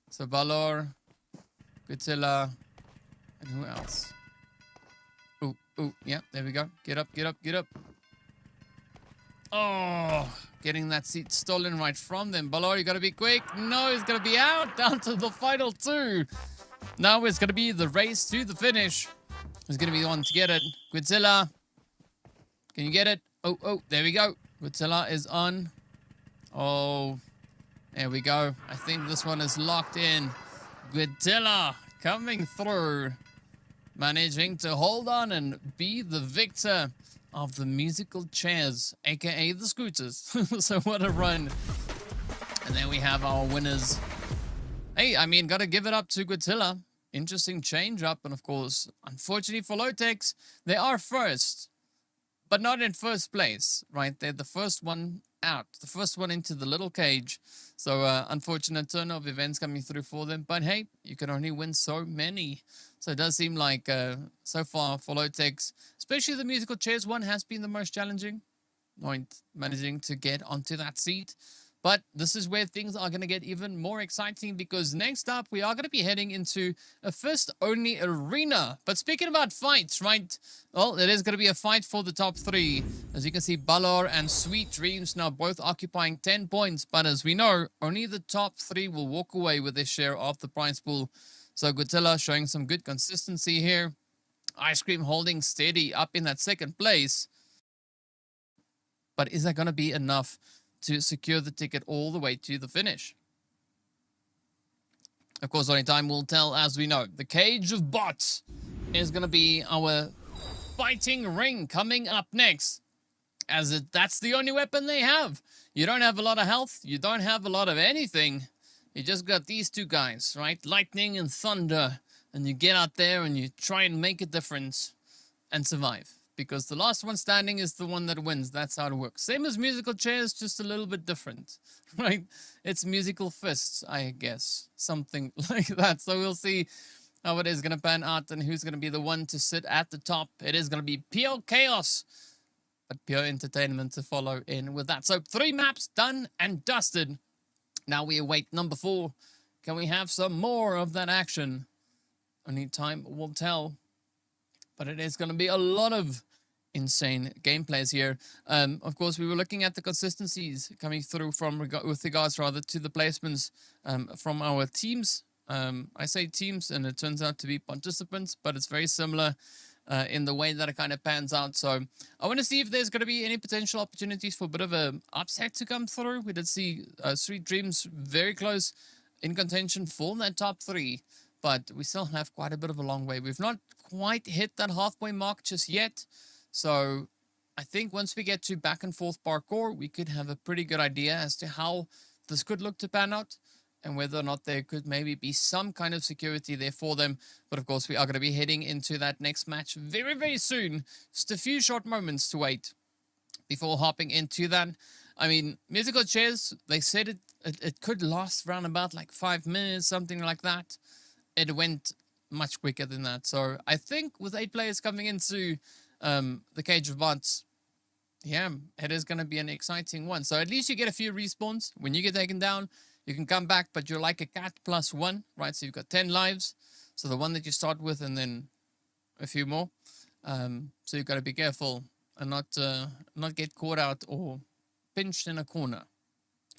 [SPEAKER 1] So Balor, Quintilla, and who else? Ooh, ooh, yeah, there we go. Get up, get up, get up. Oh, getting that seat stolen right from them. Balor, you got to be quick. No, he's going to be out. Down to the final 2. Now it's going to be the race to the finish. Who's going to be the one to get it? Quintilla. Can you get it? Oh, oh, there we go. Quintilla is on. Oh, there we go. I think this one is locked in. Quintilla coming through. Managing to hold on and be the victor of the musical chairs, aka the scooters. So what a run. And then we have our winners. Hey, I mean, gotta give it up to Quintilla. Interesting change up. And of course, unfortunately for Lotex, they are first. But not in first place, right? They're the first one out. The first one into the little cage. So unfortunate turn of events coming through for them. But hey, you can only win so many. So it does seem like so far for Lotex, especially the musical chairs one has been the most challenging. Managing to get onto that seat. But this is where things are going to get even more exciting because next up we are going to be heading into a first-only arena. But speaking about fights, right? Well, it is going to be a fight for the top 3. As you can see, Balor and Sweet Dreams now both occupying 10 points. But as we know, only the top 3 will walk away with their share of the prize pool. So Quintilla showing some good consistency here. Ice Cream holding steady up in that second place. But is that going to be enough to secure the ticket all the way to the finish? Of course, only time will tell, as we know. The Cage of Bots is going to be our fighting ring coming up next. That's the only weapon they have. You don't have a lot of health. You don't have a lot of anything. You just got these 2 guys, right? Lightning and thunder. And you get out there and you try and make a difference and survive. Because the last one standing is the one that wins. That's how it works. Same as musical chairs, just a little bit different, right? It's musical fists, I guess. Something like that. So we'll see how it is going to pan out and who's going to be the one to sit at the top. It is going to be Pure Chaos but pure entertainment to follow in with that. So 3 maps done and dusted. Now we await number 4. Can we have some more of that action? Only time will tell. But it is going to be a lot of insane gameplays here. Of course, we were looking at the consistencies coming through with regards to the placements from our teams. I say teams, and it turns out to be participants, but it's very similar in the way that it kind of pans out. So I want to see if there's going to be any potential opportunities for a bit of a upset to come through. We did see Sweet Dreams very close in contention for that top 3, but we still have quite a bit of a long way. We've not quite hit that halfway mark just yet. So I think once we get to back and forth parkour, we could have a pretty good idea as to how this could look to pan out and whether or not there could maybe be some kind of security there for them. But of course, we are going to be heading into that next match very, very soon. Just a few short moments to wait before hopping into that. I mean, musical chairs, they said it could last around about like 5 minutes, something like that. It went much quicker than that. So I think with 8 players coming into the Cage of Bots, yeah, it is going to be an exciting one. So at least you get a few respawns. When you get taken down, you can come back, but you're like a cat +1, right? So you've got 10 lives. So the one that you start with and then a few more. So you've got to be careful and not get caught out or pinched in a corner,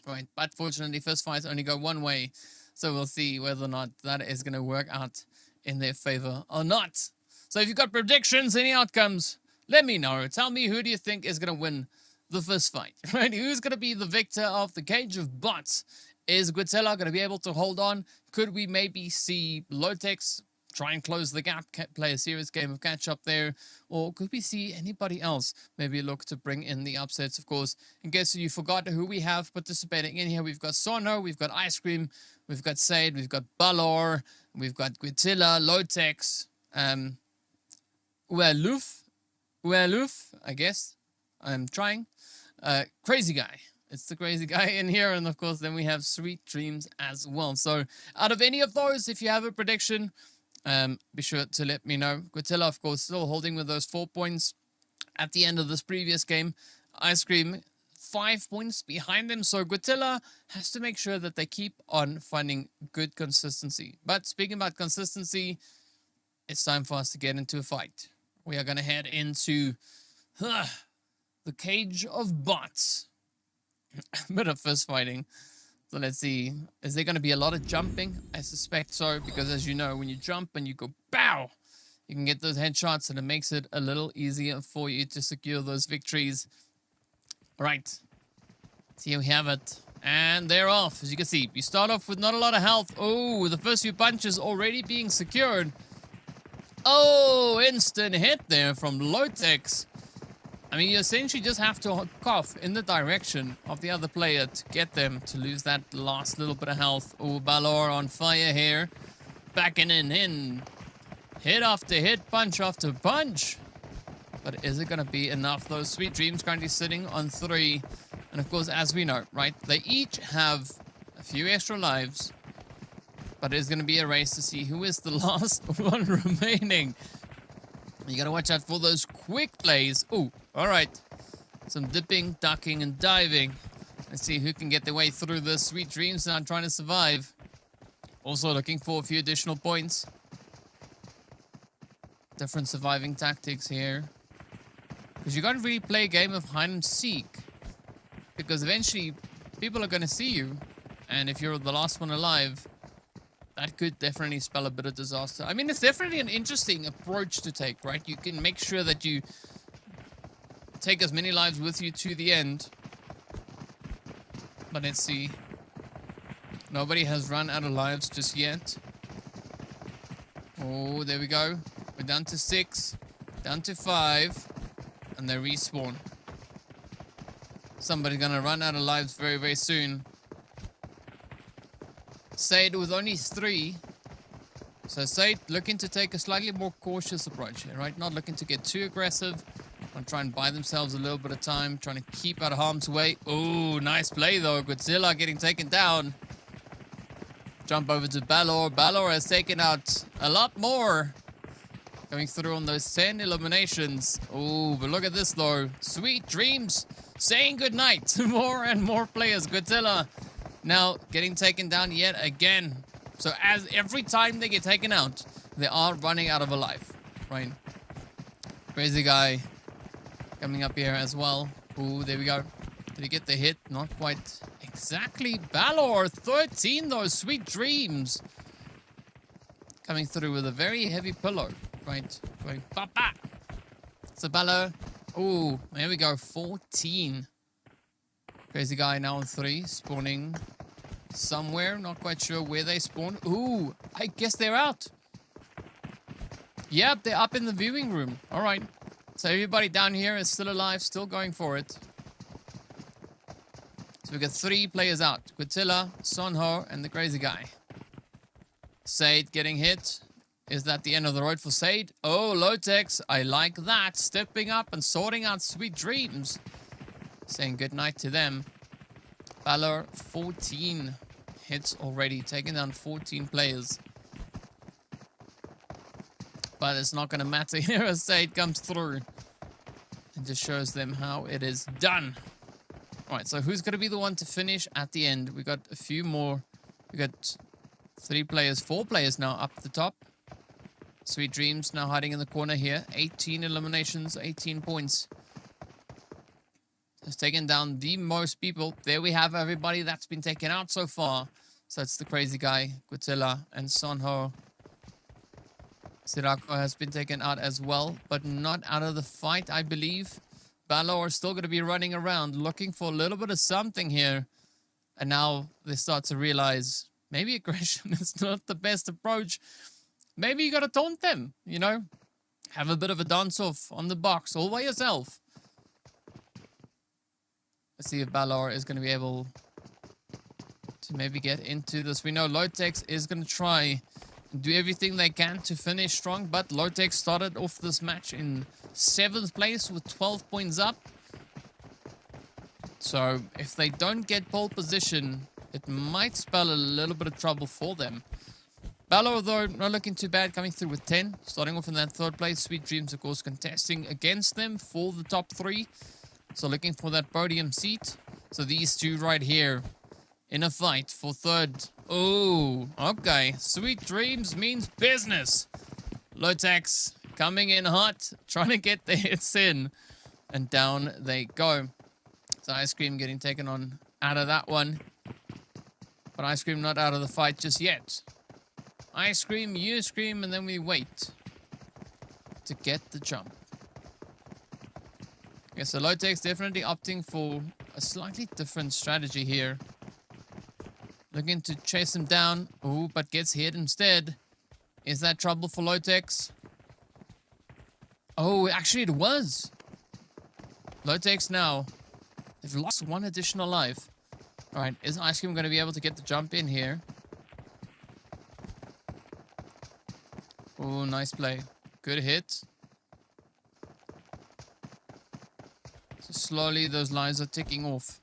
[SPEAKER 1] right? But fortunately, first fights only go one way. So we'll see whether or not that is going to work out in their favor or not. So if you've got predictions, any outcomes, let me know. Tell me, who do you think is going to win the first fight, right? Who's going to be the victor of the Cage of Bots? Is Guatella going to be able to hold on? Could we maybe see Lotex try and close the gap, play a serious game of catch-up there? Or could we see anybody else maybe look to bring in the upsets? Of course, in case you forgot who we have participating in here, we've got Sono, we've got Ice Cream, we've got Sade, we've got Balor, we've got Guatella, Lotex, Ualuf, I guess. I'm trying. Crazy Guy. It's the Crazy Guy in here. And of course, then we have Sweet Dreams as well. So out of any of those, if you have a prediction, be sure to let me know. Guatella, of course, still holding with those 4 points at the end of this previous game. Ice Cream, 5 points behind them. So Guatella has to make sure that they keep on finding good consistency. But speaking about consistency, it's time for us to get into a fight. We are going to head into the Cage of Bots. A bit of fist fighting. So let's see. Is there going to be a lot of jumping? I suspect so, because as you know, when you jump and you go bow, you can get those headshots and it makes it a little easier for you to secure those victories. All right. So here we have it. And they're off. As you can see, you start off with not a lot of health. Oh, the first few punches already being secured. Oh, instant hit there from Lotex. I mean, you essentially just have to cough in the direction of the other player to get them to lose that last little bit of health. Oh, Balor on fire here. Backing in. Hit after hit, punch after punch. But is it going to be enough? Those Sweet Dreams currently sitting on 3. And of course, as we know, right, they each have a few extra lives. But it's going to be a race to see who is the last one remaining. You got to watch out for those quick plays. Oh, all right. Some dipping, ducking, and diving. Let's see who can get their way through the Sweet Dreams now, trying to survive. Also looking for a few additional points. Different surviving tactics here. Because you got to really play a game of hide and seek. Because eventually, people are going to see you. And if you're the last one alive, that could definitely spell a bit of disaster. I mean, it's definitely an interesting approach to take, right? You can make sure that you take as many lives with you to the end. But let's see. Nobody has run out of lives just yet. Oh, there we go. We're down to 6. Down to 5. And they respawn. Somebody's gonna run out of lives very, very soon. Sade with only 3. So Sade looking to take a slightly more cautious approach here, right? Not looking to get too aggressive. Want to try and buy themselves a little bit of time. Trying to keep out of harm's way. Oh, nice play though. Godzilla getting taken down. Jump over to Balor. Balor has taken out a lot more Going through on those 10 eliminations. Oh, but look at this though. Sweet Dreams saying goodnight. More and more players. Godzilla now getting taken down yet again. So as every time they get taken out, they are running out of a life, right? Crazy Guy coming up here as well. Ooh, there we go. Did he get the hit? Not quite exactly. Balor, 13 though. Sweet Dreams coming through with a very heavy pillow, right? Going ba-ba. So Balor. Ooh, there we go. 14. Crazy Guy now on 3, spawning somewhere. Not quite sure where they spawn. Ooh, I guess they're out. Yep, they're up in the viewing room. All right. So everybody down here is still alive, still going for it. So we got 3 players out. Quintilla, Sonho, and the Crazy Guy. Sade getting hit. Is that the end of the road for Sade? Oh, Lotex, I like that. Stepping up and sorting out Sweet Dreams. Saying goodnight to them. Balor, 14 hits already. Taking down 14 players. But it's not going to matter here as Sade comes through. And just shows them how it is done. Alright, so who's going to be the one to finish at the end? We got a few more. We got 3 players, 4 players now up the top. Sweet Dreams now hiding in the corner here. 18 eliminations, 18 points. Has taken down the most people. There we have everybody that's been taken out so far. So it's the Crazy Guy, Quintilla, and Sonho. Sirako has been taken out as well, but not out of the fight, I believe. Balor is still going to be running around, looking for a little bit of something here. And now they start to realize maybe aggression is not the best approach. Maybe you got to taunt them, you know? Have a bit of a dance-off on the box all by yourself. Let's see if Balor is going to be able to maybe get into this. We know Lotex is going to try and do everything they can to finish strong, but Lotex started off this match in 7th place with 12 points up. So if they don't get pole position, it might spell a little bit of trouble for them. Balor, though, not looking too bad, coming through with 10. Starting off in that 3rd place. Sweet Dreams, of course, contesting against them for the top 3. So looking for that podium seat. So these 2 right here in a fight for 3rd. Oh, okay. Sweet Dreams means business. Lotex coming in hot, trying to get the hits in. And down they go. So Ice Cream getting taken on out of that one. But Ice Cream not out of the fight just yet. Ice Cream, you scream, and then we wait to get the jump. Okay, so Lotex definitely opting for a slightly different strategy here. Looking to chase him down. Oh, but gets hit instead. Is that trouble for Lotex? Oh, actually it was. Lotex now. They've lost 1 additional life. Alright, is Ice Cream going to be able to get the jump in here? Oh, nice play. Good hit. So slowly those lines are ticking off.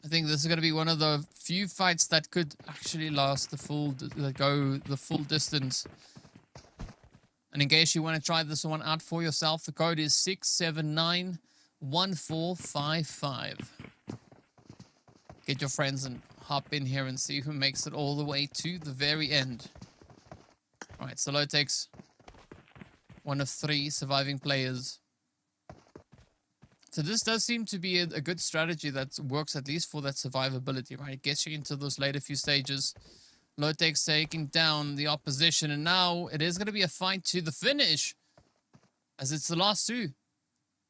[SPEAKER 1] I think this is going to be one of the few fights that could actually last the full distance. And in case you want to try this one out for yourself, the code is 6791455. Get your friends and hop in here and see who makes it all the way to the very end. Alright, so Lotex, one of 3 surviving players. So this does seem to be a good strategy that works at least for that survivability, right? It gets you into those later few stages. Lotex taking down the opposition, and now it is going to be a fight to the finish, as it's the last 2.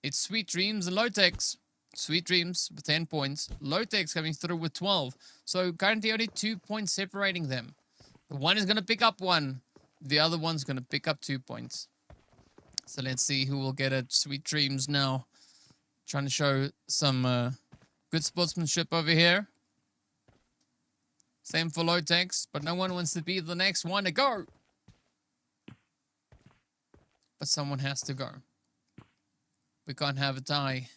[SPEAKER 1] It's Sweet Dreams and Lotex. Sweet Dreams with 10 points. Lotex coming through with 12. So currently only 2 points separating them. The one is going to pick up 1. The other one's going to pick up 2 points. So let's see who will get it. Sweet Dreams now. Trying to show some good sportsmanship over here. Same for Lotex, but no one wants to be the next one to go. But someone has to go. We can't have a tie.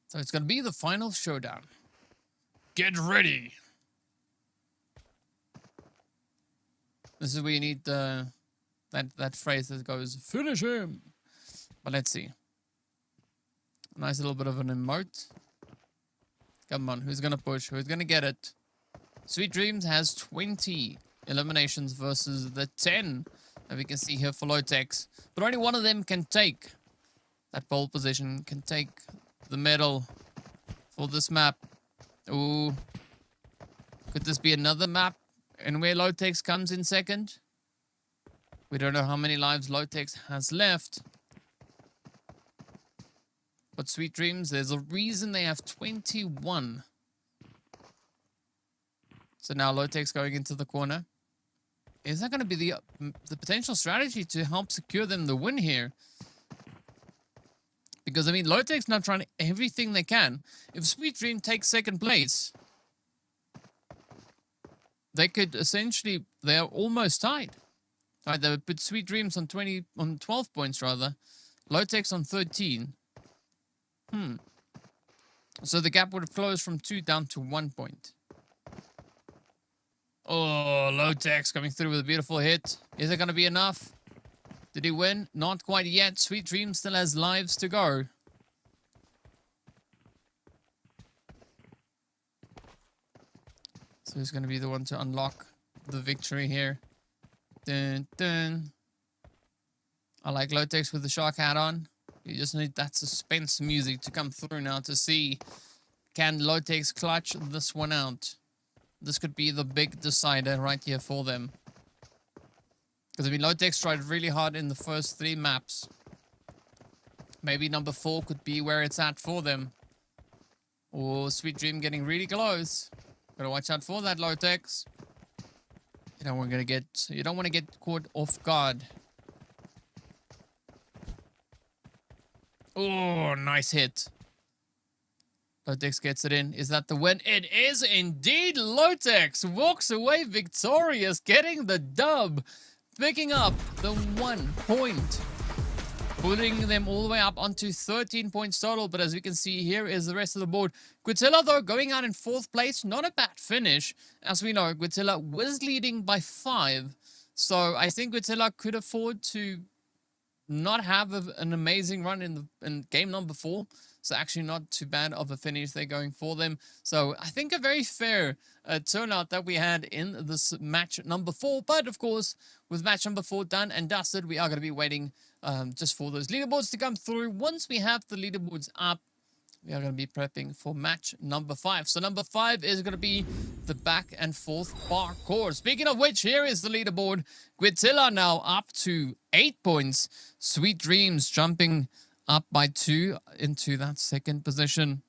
[SPEAKER 1] So it's going to be the final showdown. Get ready. This is where you need that phrase that goes, finish him. But let's see. Nice little bit of an emote. Come on, who's going to push? Who's going to get it? Sweet Dreams has 20 eliminations versus the 10 that we can see here for Lotex. But only one of them can take that pole position, can take the medal for this map. Ooh. Could this be another map and where Lotex comes in second? We don't know how many lives Lotex has left. But Sweet Dreams, there's a reason they have 21. So now Lotex going into the corner. Is that going to be the potential strategy to help secure them the win here? Because, I mean, Lotex now trying everything they can. If Sweet Dream takes second place, they could essentially, they're almost tied. Right, they would put Sweet Dreams on 12 points rather. Lotex on 13. So the gap would have closed from 2 down to 1 point. Oh, Lotex coming through with a beautiful hit. Is it going to be enough? Did he win? Not quite yet. Sweet Dream still has lives to go. So who's going to be the one to unlock the victory here? Dun, dun. I like Lotex with the shark hat on. You just need that suspense music to come through now to see, can Lotex clutch this one out? This could be the big decider right here for them. Because, I mean, Lotex tried really hard in the first 3 maps. Maybe number 4 could be where it's at for them. Oh, Sweet Dream getting really close. Gotta watch out for that, Lotex. You don't want to get caught off guard. Oh, nice hit. Lotex gets it in. Is that the win? It is indeed. Lotex walks away victorious, getting the dub, picking up the 1 point, putting them all the way up onto 13 points total. But as we can see, here is the rest of the board. Guatilla, though, going out in 4th place. Not a bad finish. As we know, Guatilla was leading by 5. So I think Guatilla could afford to not have an amazing run in game number 4. So actually not too bad of a finish there going for them. So I think a very fair turnout that we had in this match number 4. But of course, with match number 4 done and dusted, we are going to be waiting just for those leaderboards to come through. Once we have the leaderboards up, we are going to be prepping for match number 5. So number 5 is going to be the back and forth parkour. Speaking of which, here is the leaderboard. Guatilla now up to 8 points. Sweet Dreams jumping up by 2 into that second position.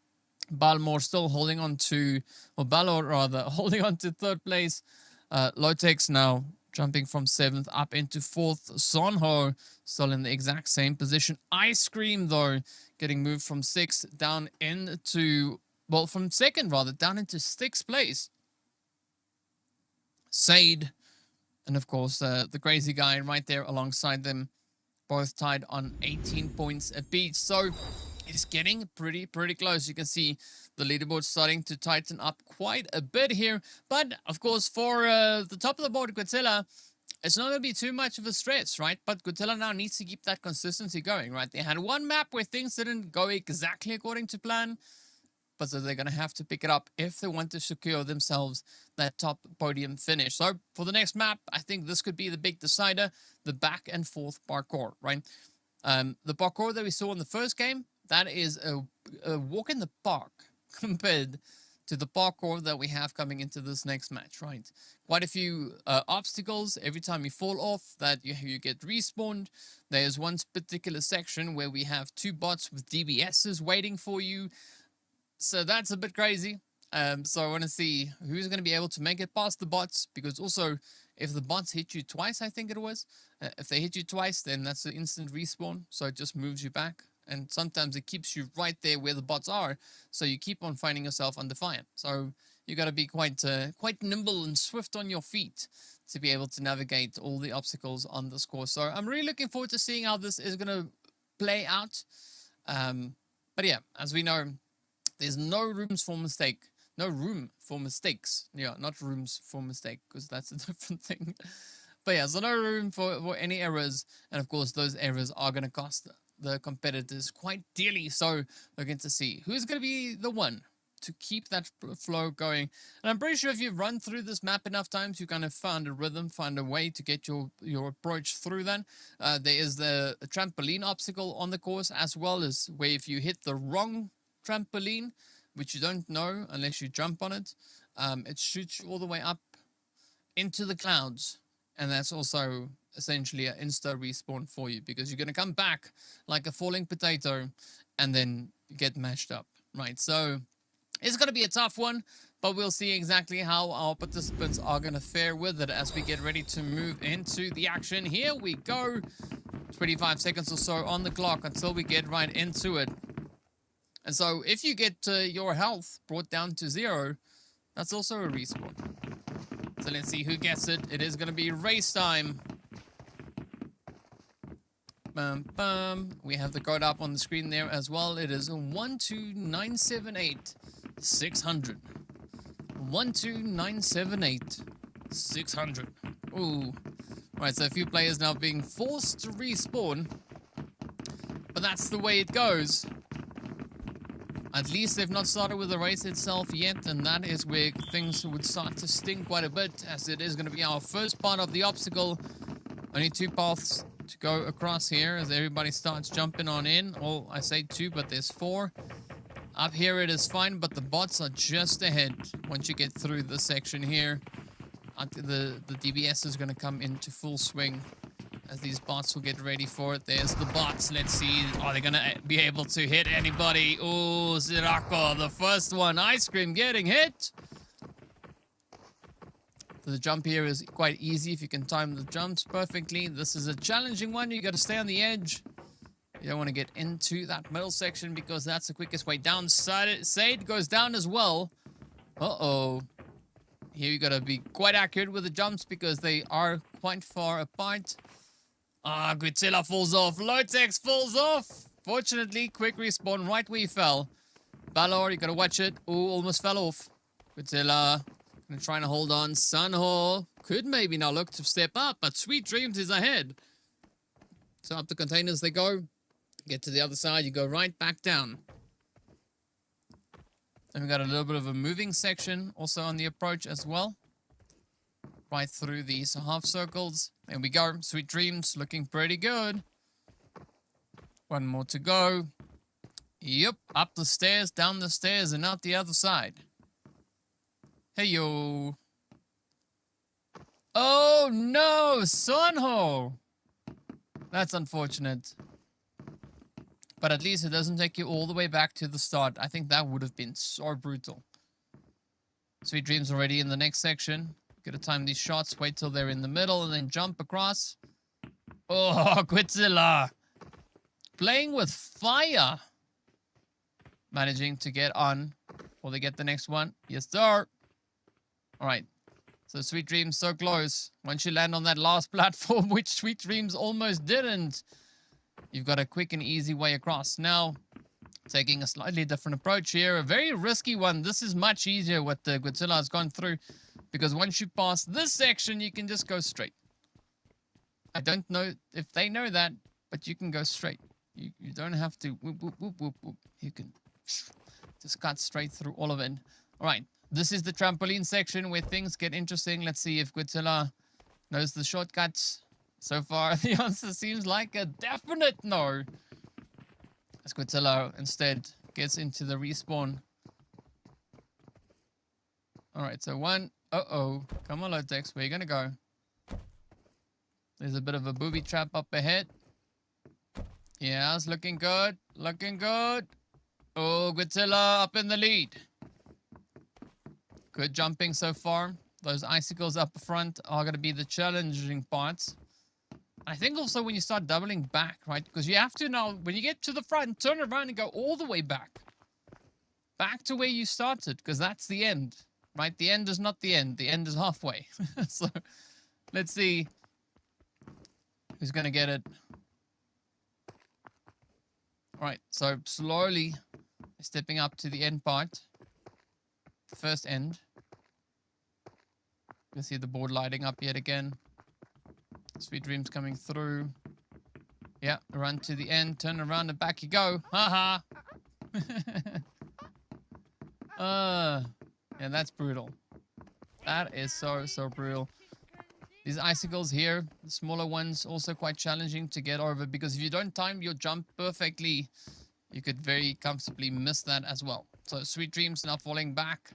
[SPEAKER 1] Balmore still holding on to, or Balor rather, holding on to 3rd place. Lotex now jumping from 7th up into 4th. Sonho still in the exact same position. Ice Cream, though, getting moved from 6th down into, well, from 2nd rather, down into 6th place. Sade, and of course, the crazy guy right there alongside them, both tied on 18 points apiece. So it is getting pretty close. You can see the leaderboard starting to tighten up quite a bit here. But, of course, for the top of the board, Guatilla, it's not going to be too much of a stress, right? But Guatilla now needs to keep that consistency going, right? They had one map where things didn't go exactly according to plan. But so they're going to have to pick it up if they want to secure themselves that top podium finish. So for the next map, I think this could be the big decider, the back and forth parkour, right? The parkour that we saw in the first game, that is a walk in the park compared to the parkour that we have coming into this next match, right? Quite a few obstacles every time you fall off that you get respawned. There's one particular section where we have 2 bots with DBSs waiting for you. So that's a bit crazy. So I want to see who's going to be able to make it past the bots, because also if the bots hit you twice, I think it was, if they hit you twice, then that's an instant respawn. So it just moves you back. And sometimes it keeps you right there where the bots are. So you keep on finding yourself under fire. So you got to be quite nimble and swift on your feet to be able to navigate all the obstacles on this course. So I'm really looking forward to seeing how this is going to play out. But yeah, as we know, there's no room for mistakes. Yeah, not rooms for mistake, because that's a different thing. But yeah, so no room for any errors. And of course, those errors are going to cost the competitors quite dearly. So we're going to see who's going to be the one to keep that flow going. And I'm pretty sure if you've run through this map enough times, you kind of found a rhythm, find a way to get your approach through that. There is the trampoline obstacle on the course, as well as where if you hit the wrong trampoline, which you don't know unless you jump on it, it shoots you all the way up into the clouds. And that's also essentially an insta respawn for you, because you're going to come back like a falling potato and then get mashed up, right? So it's going to be a tough one, but we'll see exactly how our participants are going to fare with it as we get ready to move into the action. Here we go. 25 seconds or so on the clock until we get right into it. And so if you get your health brought down to 0, that's also a respawn. So let's see who gets it. It is going to be race time. Bum, bum. We have the code up on the screen there as well. It is 12978 600. 12978 600. Ooh. Right, so a few players now being forced to respawn. But that's the way it goes. At least they've not started with the race itself yet, and that is where things would start to sting quite a bit, as it is going to be our first part of the obstacle. Only 2 paths to go across here as everybody starts jumping on in. Well, I say 2, but there's 4. Up here it is fine, but the bots are just ahead once you get through this section here. The DBS is going to come into full swing as these bots will get ready for it. There's the bots. Let's see. Are they going to be able to hit anybody? Oh, Sirocco, the first one. Ice Cream getting hit. The jump here is quite easy if you can time the jumps perfectly. This is a challenging one. You got to stay on the edge. You don't want to get into that middle section because that's the quickest way down. Sade goes down as well. Uh-oh. Here you got to be quite accurate with the jumps because they are quite far apart. Ah, Guitilla falls off. Lotex falls off. Fortunately, quick respawn right where he fell. Balor, you gotta watch it. Ooh, almost fell off. Guitilla gonna try to hold on. Sunho could maybe now look to step up, but Sweet Dreams is ahead. So up the containers they go. Get to the other side, you go right back down. And we got a little bit of a moving section also on the approach as well. Right through these half circles. There we go. Sweet Dreams looking pretty good. One more to go. Yep. Up the stairs, down the stairs, and out the other side. Hey, yo. Oh, no. Sunho. That's unfortunate. But at least it doesn't take you all the way back to the start. I think that would have been so brutal. Sweet Dreams already in the next section. Gotta time these shots, wait till they're in the middle, and then jump across. Oh, Quitzilla. Playing with fire. Managing to get on. Will they get the next one? Yes, sir. Alright. So Sweet Dreams so close. Once you land on that last platform, which Sweet Dreams almost didn't, you've got a quick and easy way across. Now, taking a slightly different approach here. A very risky one. This is much easier what the Godzilla has gone through. Because once you pass this section, you can just go straight. I don't know if they know that, but you can go straight. You don't have to whoop, whoop, whoop, whoop, whoop. You can just cut straight through all of it. All right, this is the trampoline section where things get interesting. Let's see if Godzilla knows the shortcuts. So far, the answer seems like a definite no. As Godzilla instead gets into the respawn. All right, so one. Uh-oh. Come on, Lotex. Where are you going to go? There's a bit of a booby trap up ahead. Yeah, it's looking good. Looking good. Oh, Godzilla up in the lead. Good jumping so far. Those icicles up front are going to be the challenging parts. I think also when you start doubling back, right? Because you have to now, when you get to the front, turn around and go all the way back. Back to where you started, because that's the end. Right, the end is not the end. The end is halfway. So, let's see who's going to get it. All right, so slowly stepping up to the end part. The first end. You can see the board lighting up yet again. Sweet Dreams coming through. Yeah, run to the end, turn around and back you go. Haha. Yeah, that's brutal. That is so brutal. These icicles here, the smaller ones, also quite challenging to get over because if you don't time your jump perfectly, you could very comfortably miss that as well. So Sweet Dreams now falling back.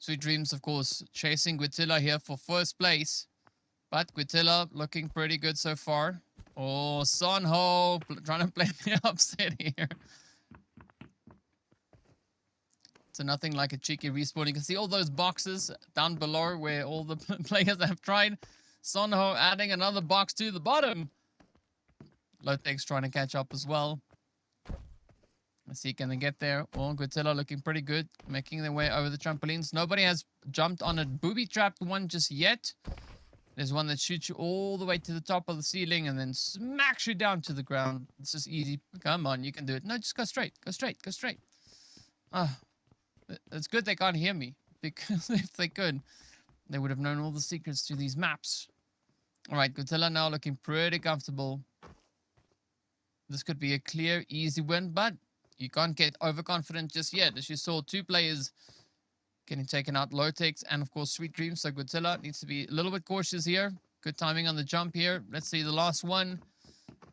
[SPEAKER 1] Sweet Dreams, of course, chasing Guitilla here for first place. But Guitilla looking pretty good so far. Oh, Sonho trying to play the upset here. So nothing like a cheeky respawn. You can see all those boxes down below where all the players have tried. Sonho adding another box to the bottom. Lotex trying to catch up as well. Let's see, can they get there? Well, Guitilla looking pretty good, making their way over the trampolines. Nobody has jumped on a booby-trapped one just yet. There's one that shoots you all the way to the top of the ceiling and then smacks you down to the ground. It's just easy. Come on, you can do it. No, just go straight. Go straight. Go straight. Ah, it's good they can't hear me, because if they could, they would have known all the secrets to these maps. All right, Guitilla now looking pretty comfortable. This could be a clear, easy win, but you can't get overconfident just yet. As you saw, two players getting taken out, Lotex and, of course, Sweet Dreams. So Guitilla needs to be a little bit cautious here. Good timing on the jump here. Let's see the last one.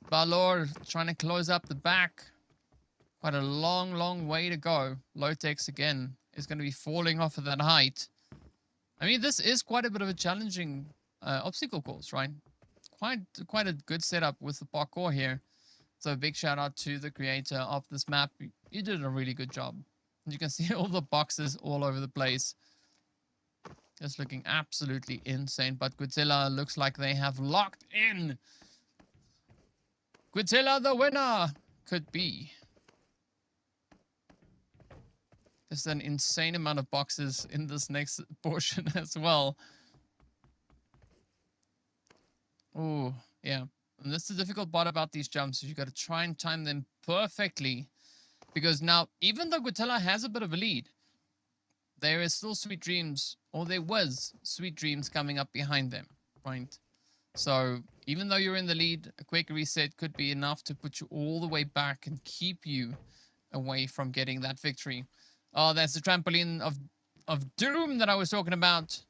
[SPEAKER 1] Balor trying to close up the back. Quite a long way to go. Lotex, again, is going to be falling off of that height. I mean, this is quite a bit of a challenging obstacle course, right? Quite a good setup with the parkour here. So a big shout out to the creator of this map. You did a really good job. You can see all the boxes all over the place. Just looking absolutely insane. But Guitilla looks like they have locked in. Guitilla the winner could be. There's an insane amount of boxes in this next portion as well. Oh, yeah. And that's the difficult part about these jumps. Is you got to try and time them perfectly. Because now, even though Guitilla has a bit of a lead, there is still Sweet Dreams, or there was Sweet Dreams coming up behind them, right? So, even though you're in the lead, a quick reset could be enough to put you all the way back and keep you away from getting that victory. Oh, that's the trampoline of doom that I was talking about.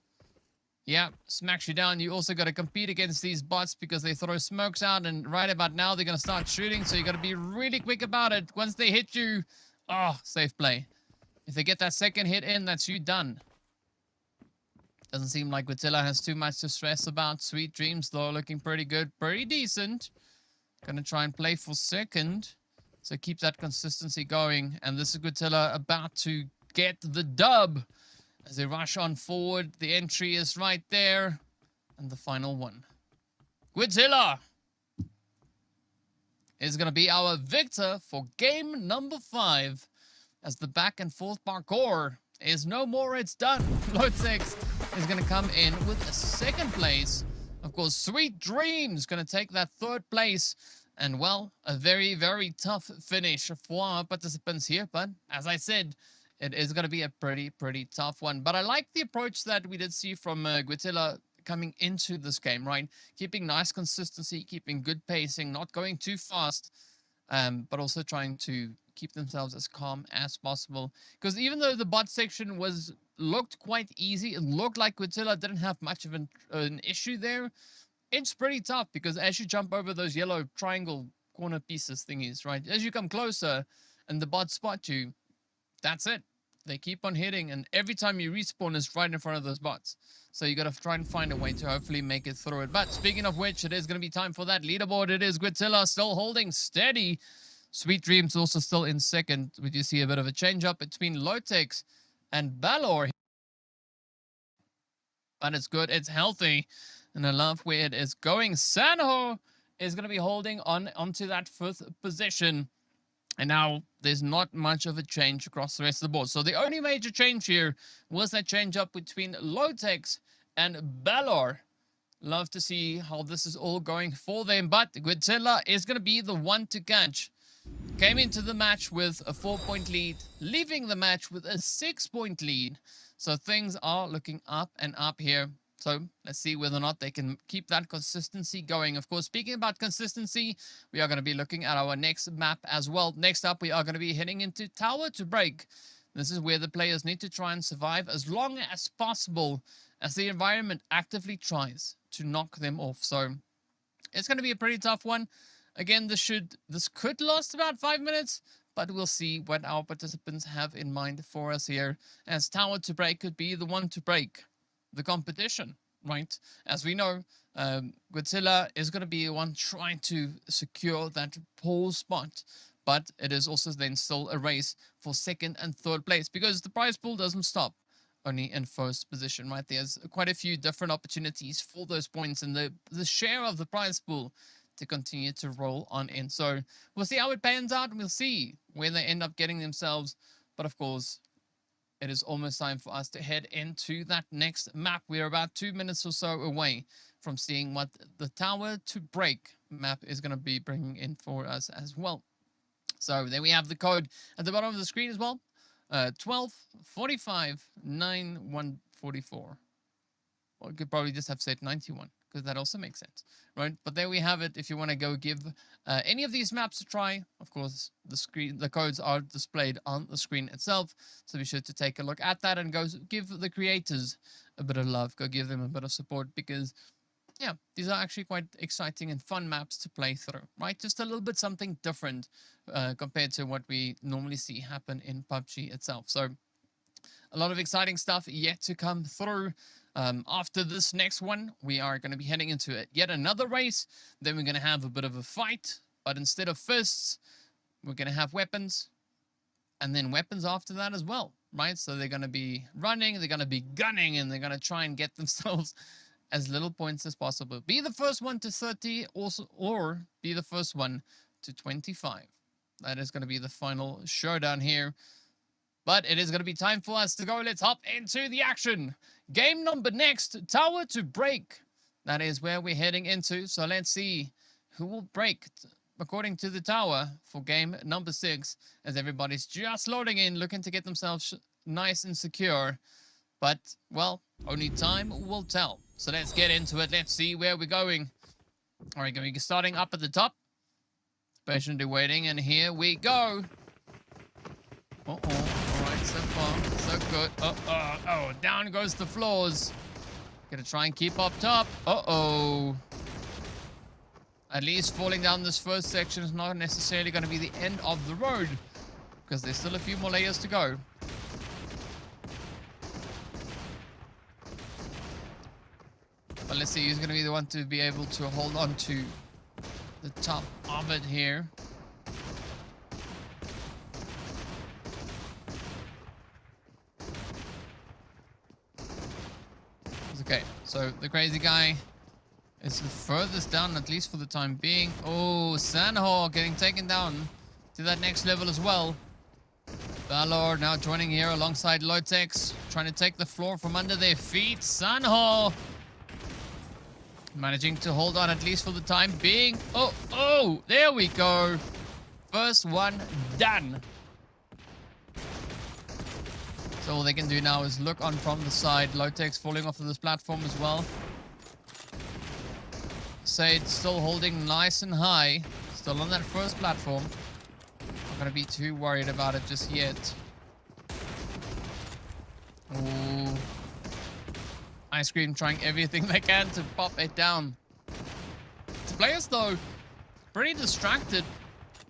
[SPEAKER 1] Yeah, smacks you down. You also got to compete against these bots because they throw smokes out, and right about now they're going to start shooting, so you got to be really quick about it. Once they hit you, oh, safe play. If they get that second hit in, that's you done. Doesn't seem like Guitilla has too much to stress about. Sweet Dreams, though, looking pretty good, pretty decent. Going to try and play for second. So keep that consistency going. And this is Guitilla about to get the dub. As they rush on forward, the entry is right there. And the final one. Guitilla is going to be our victor for game number 5. As the back and forth parkour is no more, it's done. Lotex is going to come in with a second place. Of course, Sweet Dreams going to take that third place. And, well, a very tough finish for our participants here. But, as I said, it is going to be a pretty tough one. But I like the approach that we did see from Guitilla coming into this game, right? Keeping nice consistency, keeping good pacing, not going too fast, but also trying to keep themselves as calm as possible. Because even though the bot section looked quite easy, it looked like Guitilla didn't have much of an issue there. It's pretty tough because as you jump over those yellow triangle corner pieces thingies, right? As you come closer and the bots spot you, that's it. They keep on hitting, and every time you respawn is right in front of those bots. So you got to try and find a way to hopefully make it through it. But speaking of which, it is going to be time for that leaderboard. It is Guitilla still holding steady. Sweet Dreams also still in second. We do see a bit of a change up between Lotex and Balor. But it's good. It's healthy. And I love where it is going. Sanho is going to be holding onto that 5th position. And now there's not much of a change across the rest of the board. So the only major change here was that change up between Lotex and Balor. Love to see how this is all going for them. But Guitilla is going to be the one to catch. Came into the match with a 4-point lead, leaving the match with a 6-point lead. So things are looking up and up here. So let's see whether or not they can keep that consistency going. Of course, speaking about consistency, we are going to be looking at our next map as well. Next up, we are going to be heading into Tower to Break. This is where the players need to try and survive as long as possible as the environment actively tries to knock them off. So it's going to be a pretty tough one. Again, this could last about 5 minutes, but we'll see what our participants have in mind for us here, as Tower to Break could be the one to break the competition, right? As we know, Godzilla is going to be the one trying to secure that pole spot, but it is also then still a race for second and third place, because the prize pool doesn't stop only in first position, right? There's quite a few different opportunities for those points, and the share of the prize pool to continue to roll on in. So we'll see how it pans out, and we'll see where they end up getting themselves. But of course, it is almost time for us to head into that next map. We're about 2 minutes or so away from seeing what the Tower to Break map is going to be bringing in for us as well. So there we have the code at the bottom of the screen as well. 12 45 9144. Or you could probably just have said 91, because that also makes sense, right? But there we have it. If you want to go give any of these maps a try, of course, the codes are displayed on the screen itself. So be sure to take a look at that and go give the creators a bit of love. Go give them a bit of support, because yeah, these are actually quite exciting and fun maps to play through, right? Just a little bit something different compared to what we normally see happen in PUBG itself. So a lot of exciting stuff yet to come through. After this next one, we are going to be heading into yet another race. Then we're going to have a bit of a fight, but instead of fists, we're going to have weapons, and then weapons after that as well, right? So they're going to be running, they're going to be gunning, and they're going to try and get themselves as little points as possible. Be the first one to 30 also, or be the first one to 25. That is going to be the final showdown here. But it is going to be time for us to go. Let's hop into the action. Game number next, Tower to Break. That is where we're heading into. So let's see who will break according to the tower for game number 6, as everybody's just loading in, looking to get themselves nice and secure. But, well, only time will tell. So let's get into it. Let's see where we're going. All right, going starting up at the top. Patiently waiting, and here we go. Uh-oh. All right, so far, so good. Oh, down goes the floors. Gonna try and keep up top. Uh-oh. At least falling down this first section is not necessarily going to be the end of the road, because there's still a few more layers to go. But let's see who's going to be the one to be able to hold on to the top of it here. Okay, so the crazy guy is the furthest down, at least for the time being. Oh, Sanhor getting taken down to that next level as well. Valor now joining here alongside Lotex, trying to take the floor from under their feet. Sanhor managing to hold on, at least for the time being. Oh, there we go. First one done. So all they can do now is look on from the side. Lotex falling off of this platform as well. Sade still holding nice and high. Still on that first platform. Not going to be too worried about it just yet. Ooh. Ice Cream trying everything they can to pop it down. The players, though, pretty distracted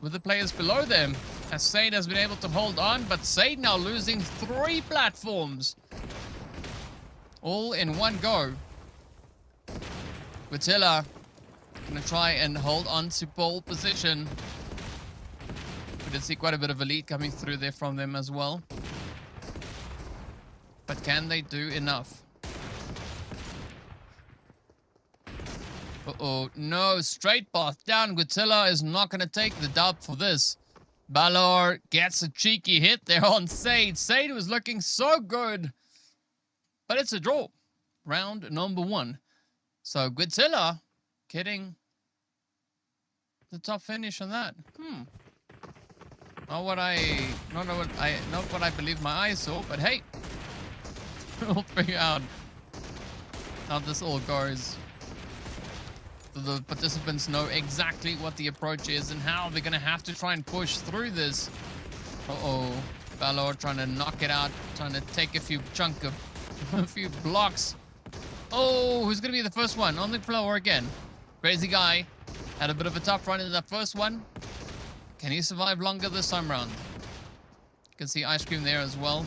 [SPEAKER 1] with the players below them, as Sade has been able to hold on, but Sade now losing 3 platforms. All in one go. Godzilla gonna try and hold on to pole position. We did see quite a bit of a lead coming through there from them as well. But can they do enough? Uh-oh, no, straight path down. Godzilla is not going to take the dub for this. Balor gets a cheeky hit there on Sade. Sade was looking so good. But it's a draw. Round number 1. So Godzilla getting the top finish on that. Not what I believe my eyes saw, but hey, we'll figure out how this all goes. So the participants know exactly what the approach is and how they're going to have to try and push through this. Uh-oh. Balor trying to knock it out, trying to take a few a few blocks. Oh, who's going to be the first one on the floor again? Crazy guy. Had a bit of a tough run in that first one. Can he survive longer this time round? You can see Ice Cream there as well.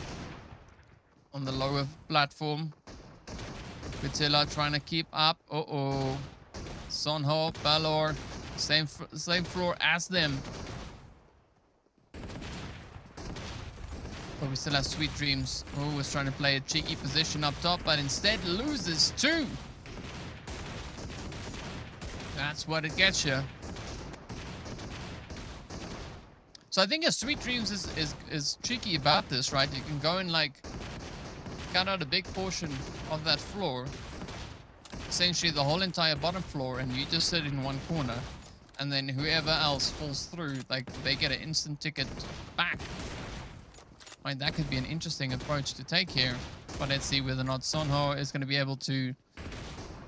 [SPEAKER 1] On the lower platform. Godzilla trying to keep up. Uh-oh. Sonho, Balor, same floor as them. But we still have Sweet Dreams. Oh, was trying to play a cheeky position up top, but instead loses two. That's what it gets you. So I think a Sweet Dreams is tricky about this, right? You can go and like cut out a big portion of that floor, essentially the whole entire bottom floor, and you just sit in one corner, and then whoever else falls through, like they get an instant ticket back. Right, that could be an interesting approach to take here, but let's see whether or not Sonho is going to be able to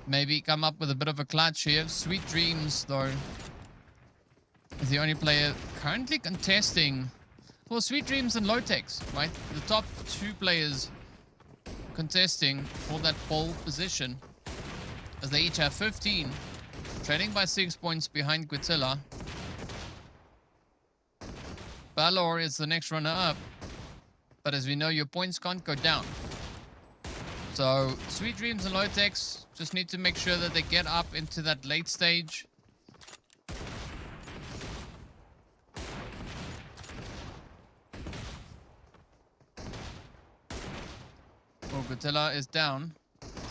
[SPEAKER 1] maybe come up with a bit of a clutch here. Sweet Dreams, though, is the only player currently contesting. Well, Sweet Dreams and Lotex, right? The top two players contesting for that pole position, as they each have 15, trading by 6 points behind Guatilla. Balor is the next runner-up, but as we know, your points can't go down. So Sweet Dreams and Lotex just need to make sure that they get up into that late stage. Oh, Guatilla is down.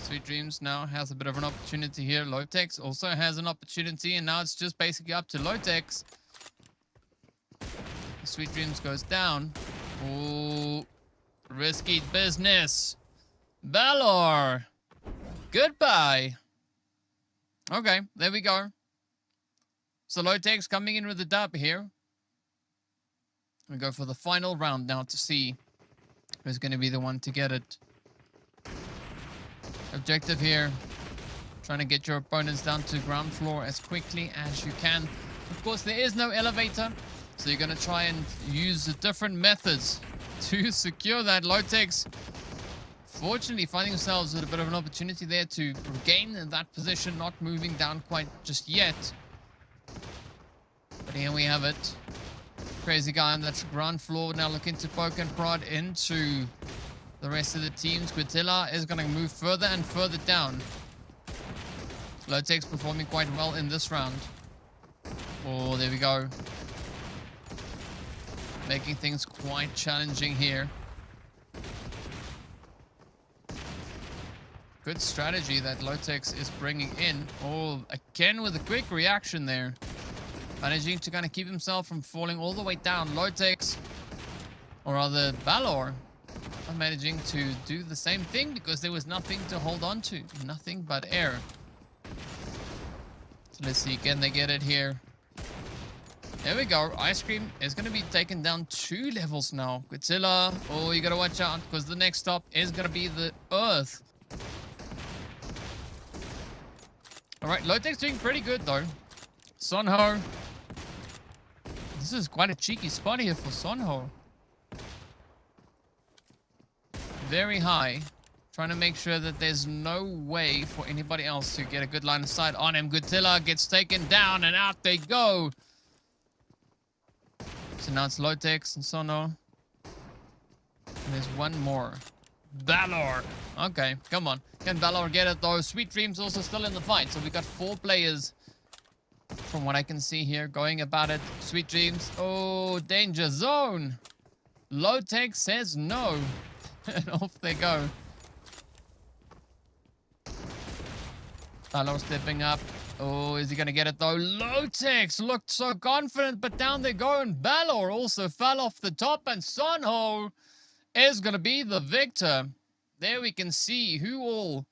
[SPEAKER 1] Sweet Dreams now has a bit of an opportunity here. Lotex also has an opportunity, and now it's just basically up to Lotex. Sweet Dreams goes down. Oh, risky business. Balor, goodbye. Okay, there we go. So Lotex coming in with the dub here. We go for the final round now to see who's going to be the one to get it. Objective here, trying to get your opponents down to ground floor as quickly as you can. Of course, there is no elevator, so you're going to try and use different methods to secure that. Lotex, fortunately, finding themselves with a bit of an opportunity there to regain that position, not moving down quite just yet. But here we have it. Crazy guy on that ground floor now looking to poke and prod into the rest of the teams. Guatilla is going to move further and further down. Lotex performing quite well in this round. Oh, there we go. Making things quite challenging here. Good strategy that Lotex is bringing in. Oh, again with a quick reaction there. Managing to kind of keep himself from falling all the way down. Lotex, or rather Balor, managing to do the same thing because there was nothing to hold on to. Nothing but air. So let's see, can they get it here? There we go. Ice Cream is going to be taken down 2 levels now. Godzilla, oh, you got to watch out because the next stop is going to be the Earth. Alright, Lotex doing pretty good though. Sonho. This is quite a cheeky spot here for Sonho. Very high. Trying to make sure that there's no way for anybody else to get a good line of sight on him. Godzilla gets taken down and out they go. So now it's Lotex and Sonho. And there's one more. Balor. Okay, come on. Can Balor get it though? Sweet Dreams also still in the fight. So we got 4 players from what I can see here going about it. Sweet Dreams. Oh, danger zone. Lotex says no. And off they go. Balor stepping up. Oh, is he going to get it though? Lotex looked so confident, but down they go. And Balor also fell off the top. And Sonho is going to be the victor. There we can see who all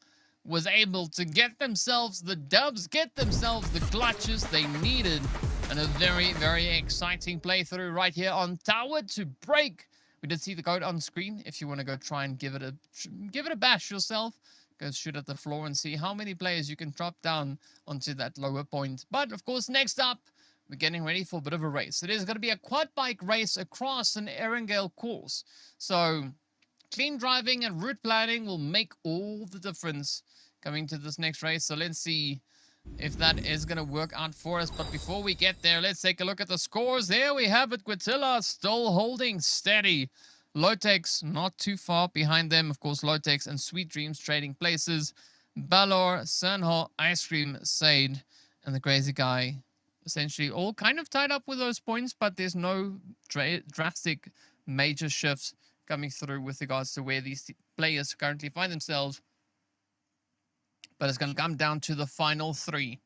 [SPEAKER 1] was able to get themselves the dubs, get themselves the clutches they needed. And a very, very exciting playthrough right here on Tower to Break. We did see the code on screen if you want to go try and give it a bash yourself. go shoot at the floor and see how many players you can drop down onto that lower point. But of course, next up, we're getting ready for a bit of a race. It is going to be a quad bike race across an Erangel course. So clean driving and route planning will make all the difference coming to this next race. So let's see if that is going to work out for us. But before we get there, let's take a look at the scores. There we have it. Quintilla still holding steady. Lotex not too far behind them. Of course, Lotex and Sweet Dreams trading places. Balor, Sanho, Ice Cream, Sade, and the Crazy Guy essentially all kind of tied up with those points, but there's no drastic major shifts coming through with regards to where these players currently find themselves. But it's going to come down to the final three.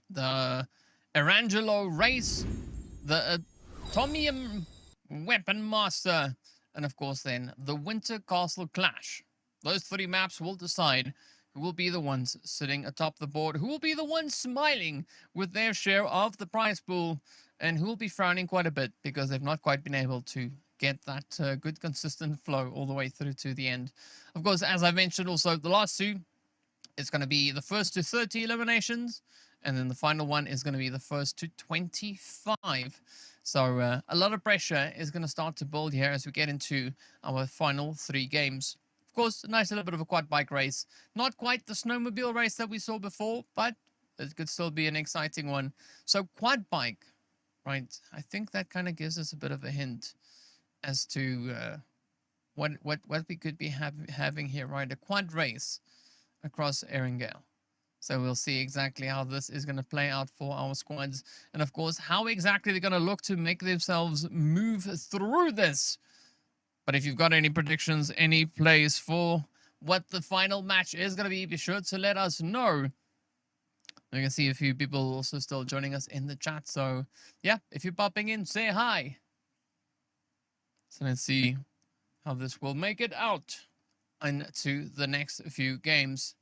[SPEAKER 1] The Erangelo race, the Atomium Weapon Master, and of course then the Winter Castle Clash. Those three maps will decide who will be the ones sitting atop the board, who will be the ones smiling with their share of the prize pool, and who will be frowning quite a bit because they've not quite been able to get that good consistent flow all the way through to the end. Of course, as I mentioned also, the last two, it's going to be the first to 30 eliminations, and then the final one is going to be the first to 25. So a lot of pressure is going to start to build here as we get into our final three games. Of course, a nice little bit of a quad bike race. Not quite the snowmobile race that we saw before, but it could still be an exciting one. So quad bike, right? I think that kind of gives us a bit of a hint as to what we could be having here, right? A quad race across Erangel. So we'll see exactly how this is going to play out for our squads. And of course, how exactly they're going to look to make themselves move through this. But if you've got any predictions, any plays for what the final match is going to be sure to let us know. We can see a few people also still joining us in the chat. So yeah, if you're popping in, say hi. So let's see how this will make it out into the next few games.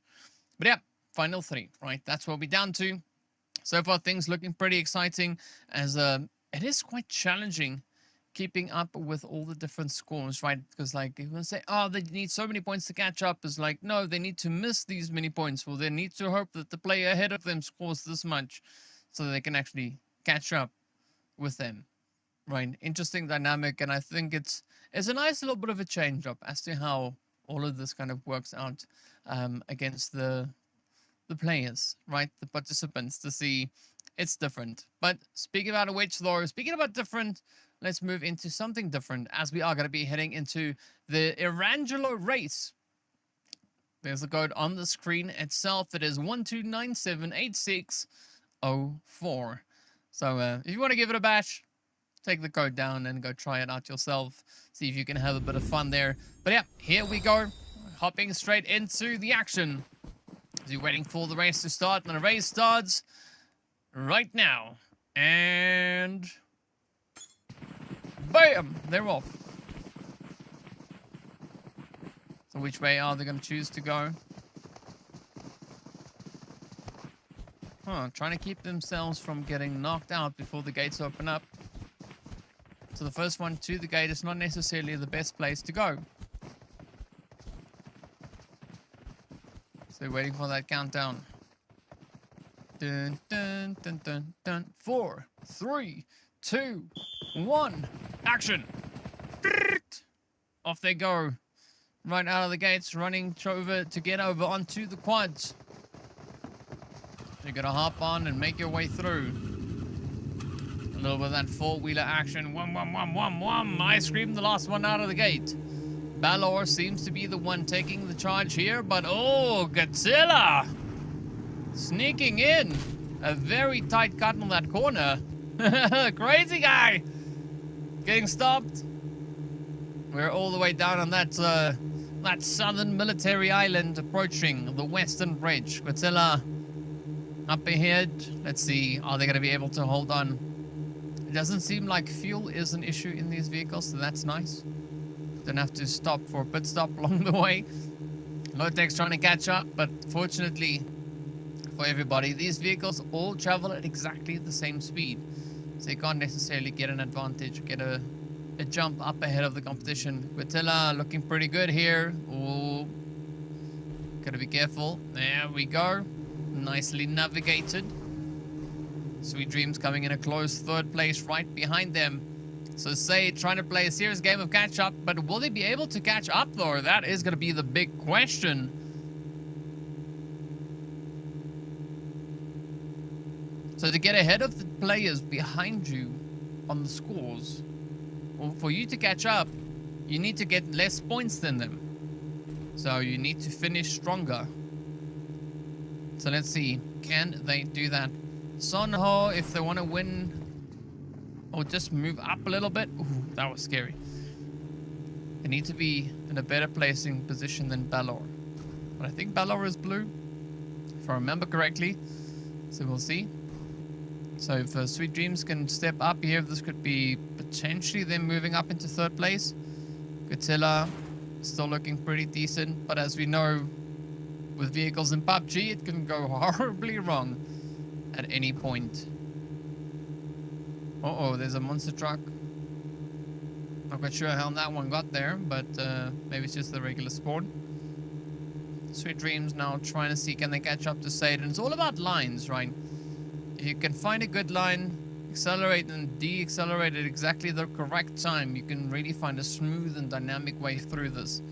[SPEAKER 1] But yeah, final three, right? That's what we're down to. So far, things looking pretty exciting as it is quite challenging keeping up with all the different scores, right? Because like you will say, oh, they need so many points to catch up. It's like, no, they need to miss these many points. Well, they need to hope that the player ahead of them scores this much so that they can actually catch up with them, right? Interesting dynamic, and I think it's a nice little bit of a change up as to how all of this kind of works out against the players, right? The participants, to see it's different. But speaking about which, though, speaking about different, let's move into something different as we are going to be heading into the Erangelo race. There's the code on the screen itself. It is 12978604. So if you want to give it a bash, take the code down and go try it out yourself. See if you can have a bit of fun there. But yeah, here we go. Hopping straight into the action. As you're waiting for the race to start, and the race starts right now. And bam! They're off. So which way are they going to choose to go? Trying to keep themselves from getting knocked out before the gates open up. So the first one to the gate is not necessarily the best place to go. So waiting for that countdown. Dun, dun, dun, dun, dun. 4, 3, 2, 1. Action! Off they go. Right out of the gates, running over to get over onto the quads. You're gonna hop on and make your way through. A little bit of that four-wheeler action. Wham, wham, wham, wham, wham. Ice Cream, the last one out of the gate. Balor seems to be the one taking the charge here, but oh, Godzilla! Sneaking in. A very tight cut on that corner. Crazy Guy! Getting stopped. We're all the way down on that that southern military island approaching the western bridge. Godzilla up ahead. Let's see, are they going to be able to hold on? It doesn't seem like fuel is an issue in these vehicles, so that's nice. Don't have to stop for a pit stop along the way. Lotex trying to catch up, but fortunately for everybody, these vehicles all travel at exactly the same speed. So you can't necessarily get an advantage, get a jump up ahead of the competition. Quintilla looking pretty good here. Ooh. Gotta be careful. There we go. Nicely navigated. Sweet Dreams coming in a close third place right behind them. So Sade trying to play a serious game of catch up, but will they be able to catch up though? That is going to be the big question. So to get ahead of the players behind you on the scores, or for you to catch up, you need to get less points than them. So you need to finish stronger. So let's see, can they do that? Sonho, if they want to win, or just move up a little bit. Ooh, that was scary. They need to be in a better placing position than Balor. But I think Balor is blue, if I remember correctly. So we'll see. So if Sweet Dreams can step up here, this could be potentially them moving up into third place. Godzilla still looking pretty decent, but as we know, with vehicles in PUBG, it can go horribly wrong at any point. Uh-oh, there's a monster truck. Not quite sure how that one got there, but maybe it's just the regular spawn. Sweet Dreams now trying to see can they catch up to Sade, and it's all about lines, right? If you can find a good line, accelerate and de-accelerate at exactly the correct time, you can really find a smooth and dynamic way through this.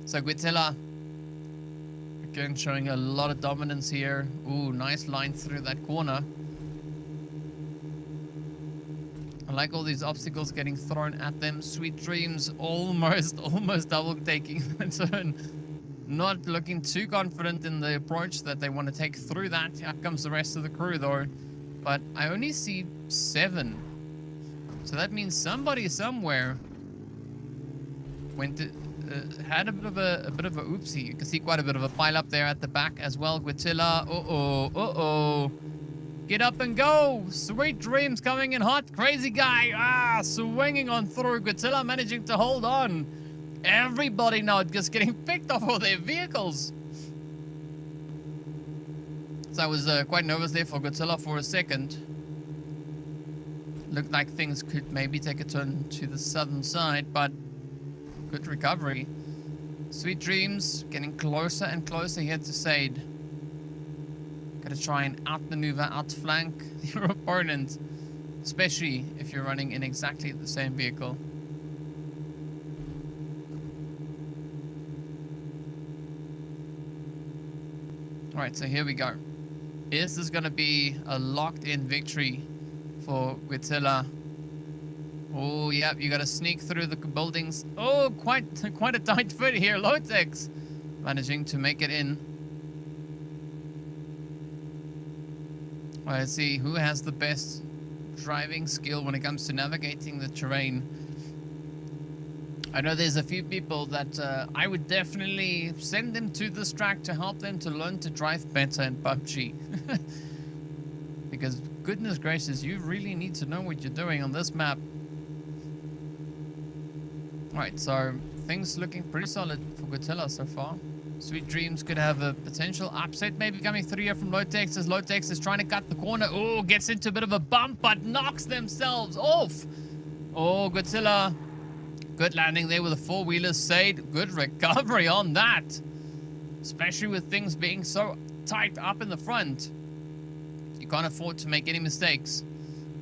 [SPEAKER 1] So Godzilla, again showing a lot of dominance here. Ooh, nice line through that corner. I like all these obstacles getting thrown at them. Sweet Dreams almost double taking the turn. Not looking too confident in the approach that they want to take through that. Here comes the rest of the crew though. But I only see 7. So that means somebody somewhere went to, had a bit of a oopsie. You can see quite a bit of a pile up there at the back as well. Godzilla, uh-oh. Get up and go. Sweet Dreams coming in hot. Crazy guy, swinging on through. Godzilla managing to hold on. Everybody now just getting picked off of their vehicles. So I was quite nervous there for Godzilla for a second. Looked like things could maybe take a turn to the southern side, but good recovery. Sweet Dreams getting closer and closer here to Sade. Gotta try and outmaneuver, outflank your opponent, especially if you're running in exactly the same vehicle. Alright, so here we go. Is this gonna be a locked-in victory for Godzilla? Oh, yep, you gotta sneak through the buildings. Oh, quite a tight fit here. Lotex managing to make it in. Let's see who has the best driving skill when it comes to navigating the terrain. I know there's a few people that I would definitely send them to this track to help them to learn to drive better in PUBG. Because goodness gracious, you really need to know what you're doing on this map. Alright, so things looking pretty solid for Godzilla so far. Sweet Dreams could have a potential upset maybe coming through here from Lotex as Lotex is trying to cut the corner. Oh, gets into a bit of a bump but knocks themselves off. Oh, Godzilla. Good landing there with a four-wheeler. Sade, good recovery on that. Especially with things being so tight up in the front. You can't afford to make any mistakes.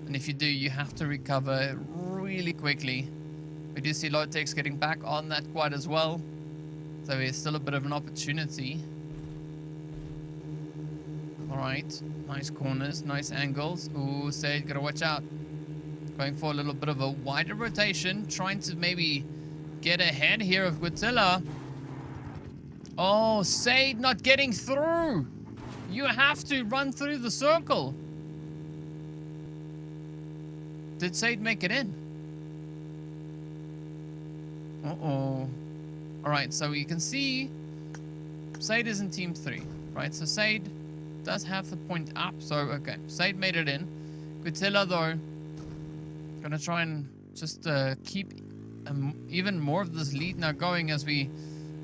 [SPEAKER 1] And if you do, you have to recover really quickly. We do see Lotex getting back on that quad as well. So there's still a bit of an opportunity. Alright, nice corners, nice angles. Ooh, Sade, gotta watch out. Going for a little bit of a wider rotation, trying to maybe get ahead here of Godzilla. Oh, Sade not getting through. You have to run through the circle. Did Sade make it in? Uh-oh. Alright, so you can see Sade is in team 3, right? So Sade does have the point up. So, okay, Sade made it in. Godzilla, though, gonna try and just keep even more of this lead now going as we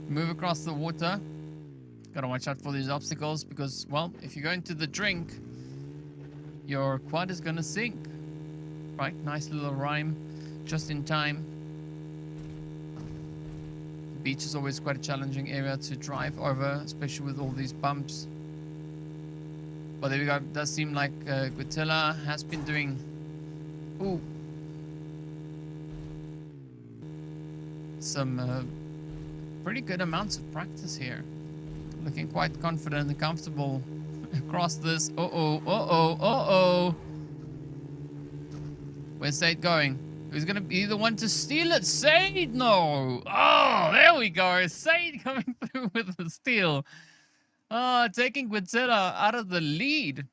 [SPEAKER 1] move across the water. Gotta watch out for these obstacles because, well, if you go into the drink, your quad is gonna sink. Right, nice little rhyme, just in time. beach is always quite a challenging area to drive over, especially with all these bumps. But there we go. It does seem like Guatilla has been doing... Ooh. Some pretty good amounts of practice here. Looking quite confident and comfortable across this. Uh-oh. Where's Sade going? Who's going to be the one to steal it? Sade! No! Oh, there we go. Sade coming through with the steal. Oh, taking Guatilla out of the lead.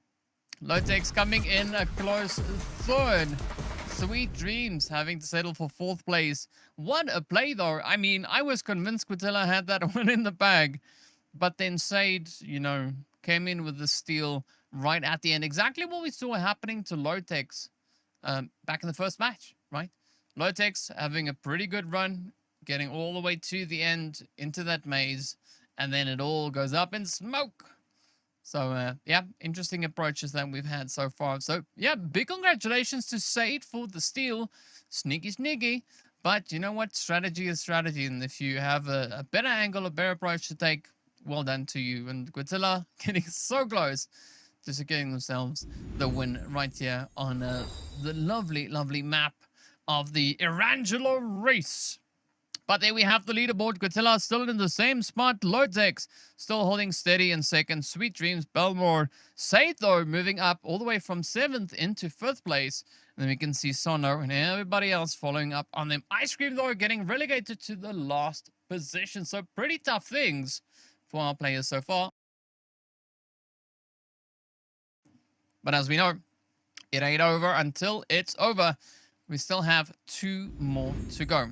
[SPEAKER 1] Lotex coming in a close third. Sweet Dreams having to settle for 4th place. What a play, though. I mean, I was convinced Guatilla had that one in the bag. But then Sade, you know, came in with the steal right at the end. Exactly what we saw happening to Lotex back in the first match, right? Lotex having a pretty good run, getting all the way to the end into that maze. And then it all goes up in smoke. So, yeah, interesting approaches that we've had so far. So, yeah, big congratulations to Sade for the steal. Sneaky. But you know what? Strategy is strategy. And if you have a better angle, a better approach to take, well done to you. And Guatilla getting so close to securing themselves the win right here on the lovely map of the Erangelo race. But there we have the leaderboard. Guatilla still in the same spot. Lotex still holding steady in second. Sweet Dreams, Belmore. Sade, though, moving up all the way from 7th into 5th place. And then we can see Sono and everybody else following up on them. Ice Cream, though, getting relegated to the last position. So pretty tough things for our players so far. But as we know, it ain't over until it's over. We still have 2 more to go.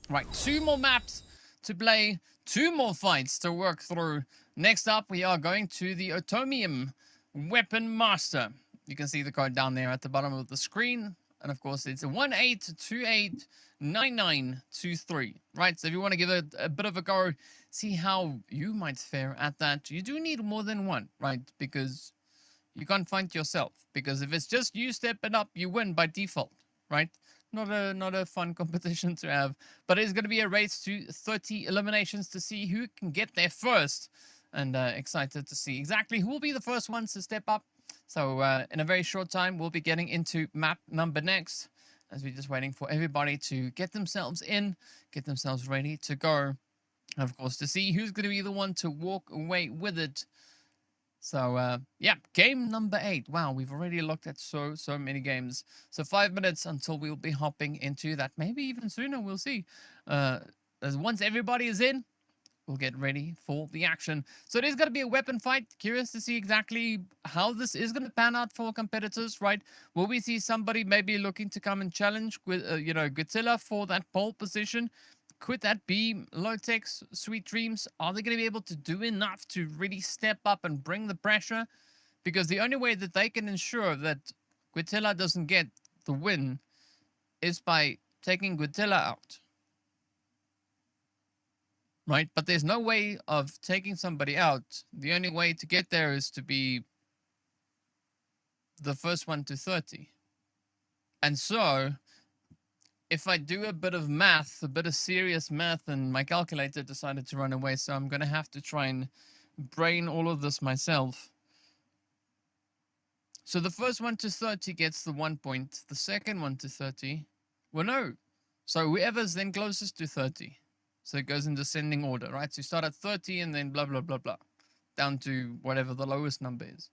[SPEAKER 1] Right, 2 more maps to play, 2 more fights to work through. Next up, we are going to the Atomium Weapon Master. You can see the code down there at the bottom of the screen. And of course, it's 18289923. Right, so if you want to give it a bit of a go, see how you might fare at that. You do need more than one, right? Because you can't find yourself. Because if it's just you stepping up, you win by default, right? Not a fun competition to have, but it's going to be a race to 30 eliminations to see who can get there first, and excited to see exactly who will be the first ones to step up. So in a very short time, we'll be getting into map number next, as we're just waiting for everybody to get themselves in, get themselves ready to go, and of course to see who's going to be the one to walk away with it. So, yeah, game number 8. Wow, we've already looked at so many games. So 5 minutes until we'll be hopping into that. Maybe even sooner, we'll see. Once everybody is in, we'll get ready for the action. So it is going to be a weapon fight. Curious to see exactly how this is going to pan out for competitors, right? Will we see somebody maybe looking to come and challenge with, Guatilla for that pole position? Could that be Lotex, Sweet Dreams? Are they going to be able to do enough to really step up and bring the pressure? Because the only way that they can ensure that Guatilla doesn't get the win is by taking Guatilla out. Right? But there's no way of taking somebody out. The only way to get there is to be the first one to 30. And so, if I do a bit of math, a bit of serious math, and my calculator decided to run away, so I'm going to have to try and brain all of this myself. So the first one to 30 gets the 1 point. The second one to 30, well, no. So whoever's then closest to 30. So it goes in descending order, right? So you start at 30 and then blah, blah, blah, blah, down to whatever the lowest number is.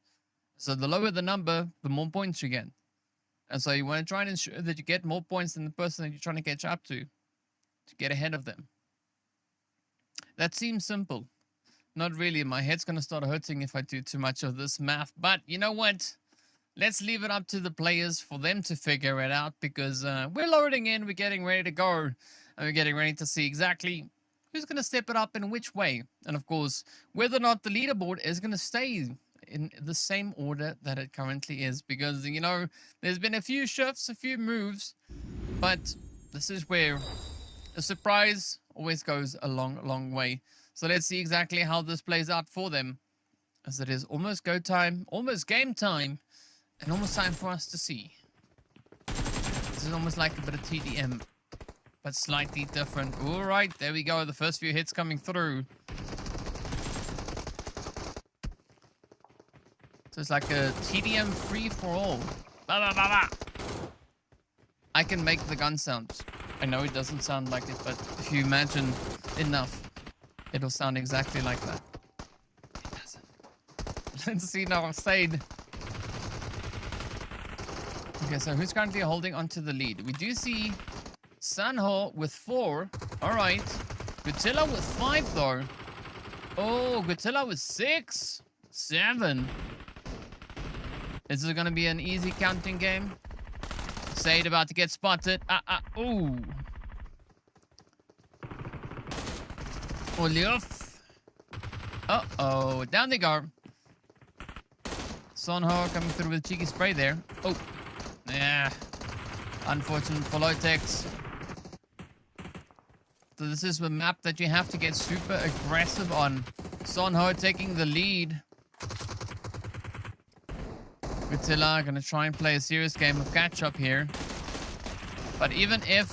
[SPEAKER 1] So the lower the number, the more points you get. And so you want to try and ensure that you get more points than the person that you're trying to catch up to get ahead of them. That seems simple. Not really. My head's going to start hurting if I do too much of this math. But you know what? Let's leave it up to the players for them to figure it out, because we're loading in, we're getting ready to go, and we're getting ready to see exactly who's going to step it up in which way. And of course, whether or not the leaderboard is going to stay in the same order that it currently is, because, you know, there's been a few shifts, a few moves, but this is where a surprise always goes a long way. So let's see exactly how this plays out for them, as it is almost go time, almost game time, and almost time for us to see. This is almost like a bit of TDM. but slightly different. All right, there we go. The first few hits coming through. So it's like a TDM free-for-all. Ba, ba, ba, ba. I can make the gun sound. I know it doesn't sound like it, but if you imagine enough, it'll sound exactly like that. It doesn't. Let's see now, Sade. Okay, so who's currently holding onto the lead? We do see Sanho with 4. All right. Gutilla with 5, though. Oh, Gutilla with 6. 7. Is it going to be an easy counting game? Sade about to get spotted. Ooh. Oliuf. Uh-oh. Down they go. Sonho coming through with a cheeky spray there. Oh. Yeah. Unfortunate for Lotex. So this is the map that you have to get super aggressive on. Sonho taking the lead. Gutilla gonna try and play a serious game of catch-up here. But even if